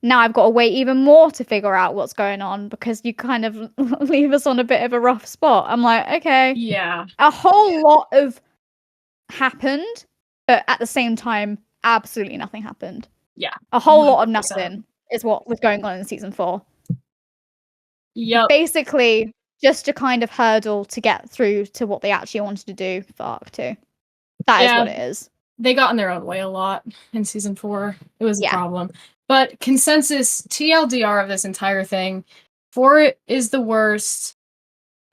now I've got to wait even more to figure out what's going on because you kind of leave us on a bit of a rough spot. I'm like, okay. Yeah. A whole lot of happened, but at the same time, absolutely nothing happened. Yeah. A whole lot of nothing is what was going on in season 4. Yep. Basically, just a kind of hurdle to get through to what they actually wanted to do for Arc 2. That is what it is. They got in their own way a lot in season 4. It was a problem. But consensus, TLDR of this entire thing, 4 is the worst,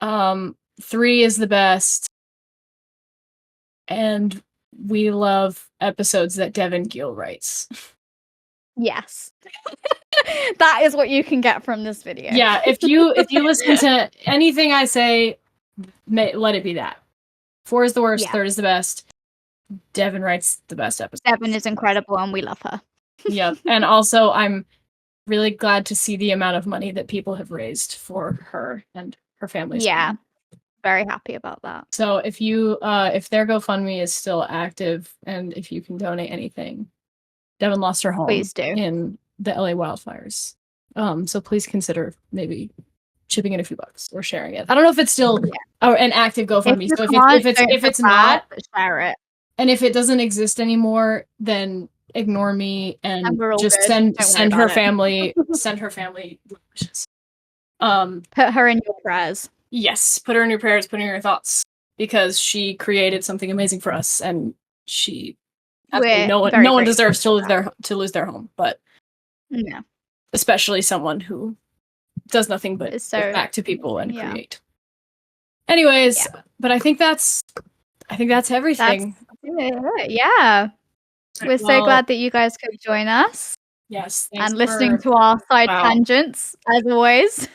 3 is the best, and we love episodes that Devin Gill writes. Yes. That is what you can get from this video. Yeah, if you listen to anything I say, let it be that. 4 is the worst, Yeah. 3rd is the best. Devin writes the best episode. Devin is incredible and we love her. Yep. And also I'm really glad to see the amount of money that people have raised for her and her family's Yeah. Very happy about that. So if you if their GoFundMe is still active and if you can donate anything, Devin lost her home Please do. in the LA wildfires. So please consider maybe chipping in a few bucks or sharing it. I don't know if it's still an active GoFundMe. So if it's not, share it. And if it doesn't exist anymore, then ignore me and just send her family wishes. Put her in your prayers. Yes, put her in your prayers, put her in your thoughts, because she created something amazing for us, and no one deserves to lose their home, but especially someone who does nothing but give back to people and create. Anyways, but I think that's everything. Yeah. We're so glad that you guys could join us. Yes. And listening to our side tangents, as always.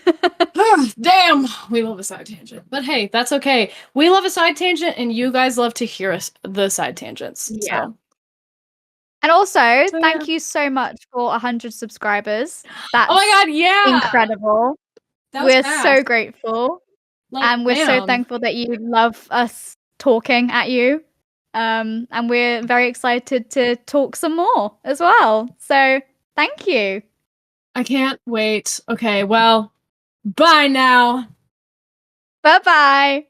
Damn! We love a side tangent. But hey, that's okay. We love a side tangent, and you guys love to hear the side tangents. Yeah. So. And also, thank you so much for 100 subscribers. That's oh my god, yeah! Incredible. We're so grateful. And we're so thankful that you love us talking at you. And we're very excited to talk some more as well. So thank you. I can't wait. Okay, well, bye now. Bye-bye.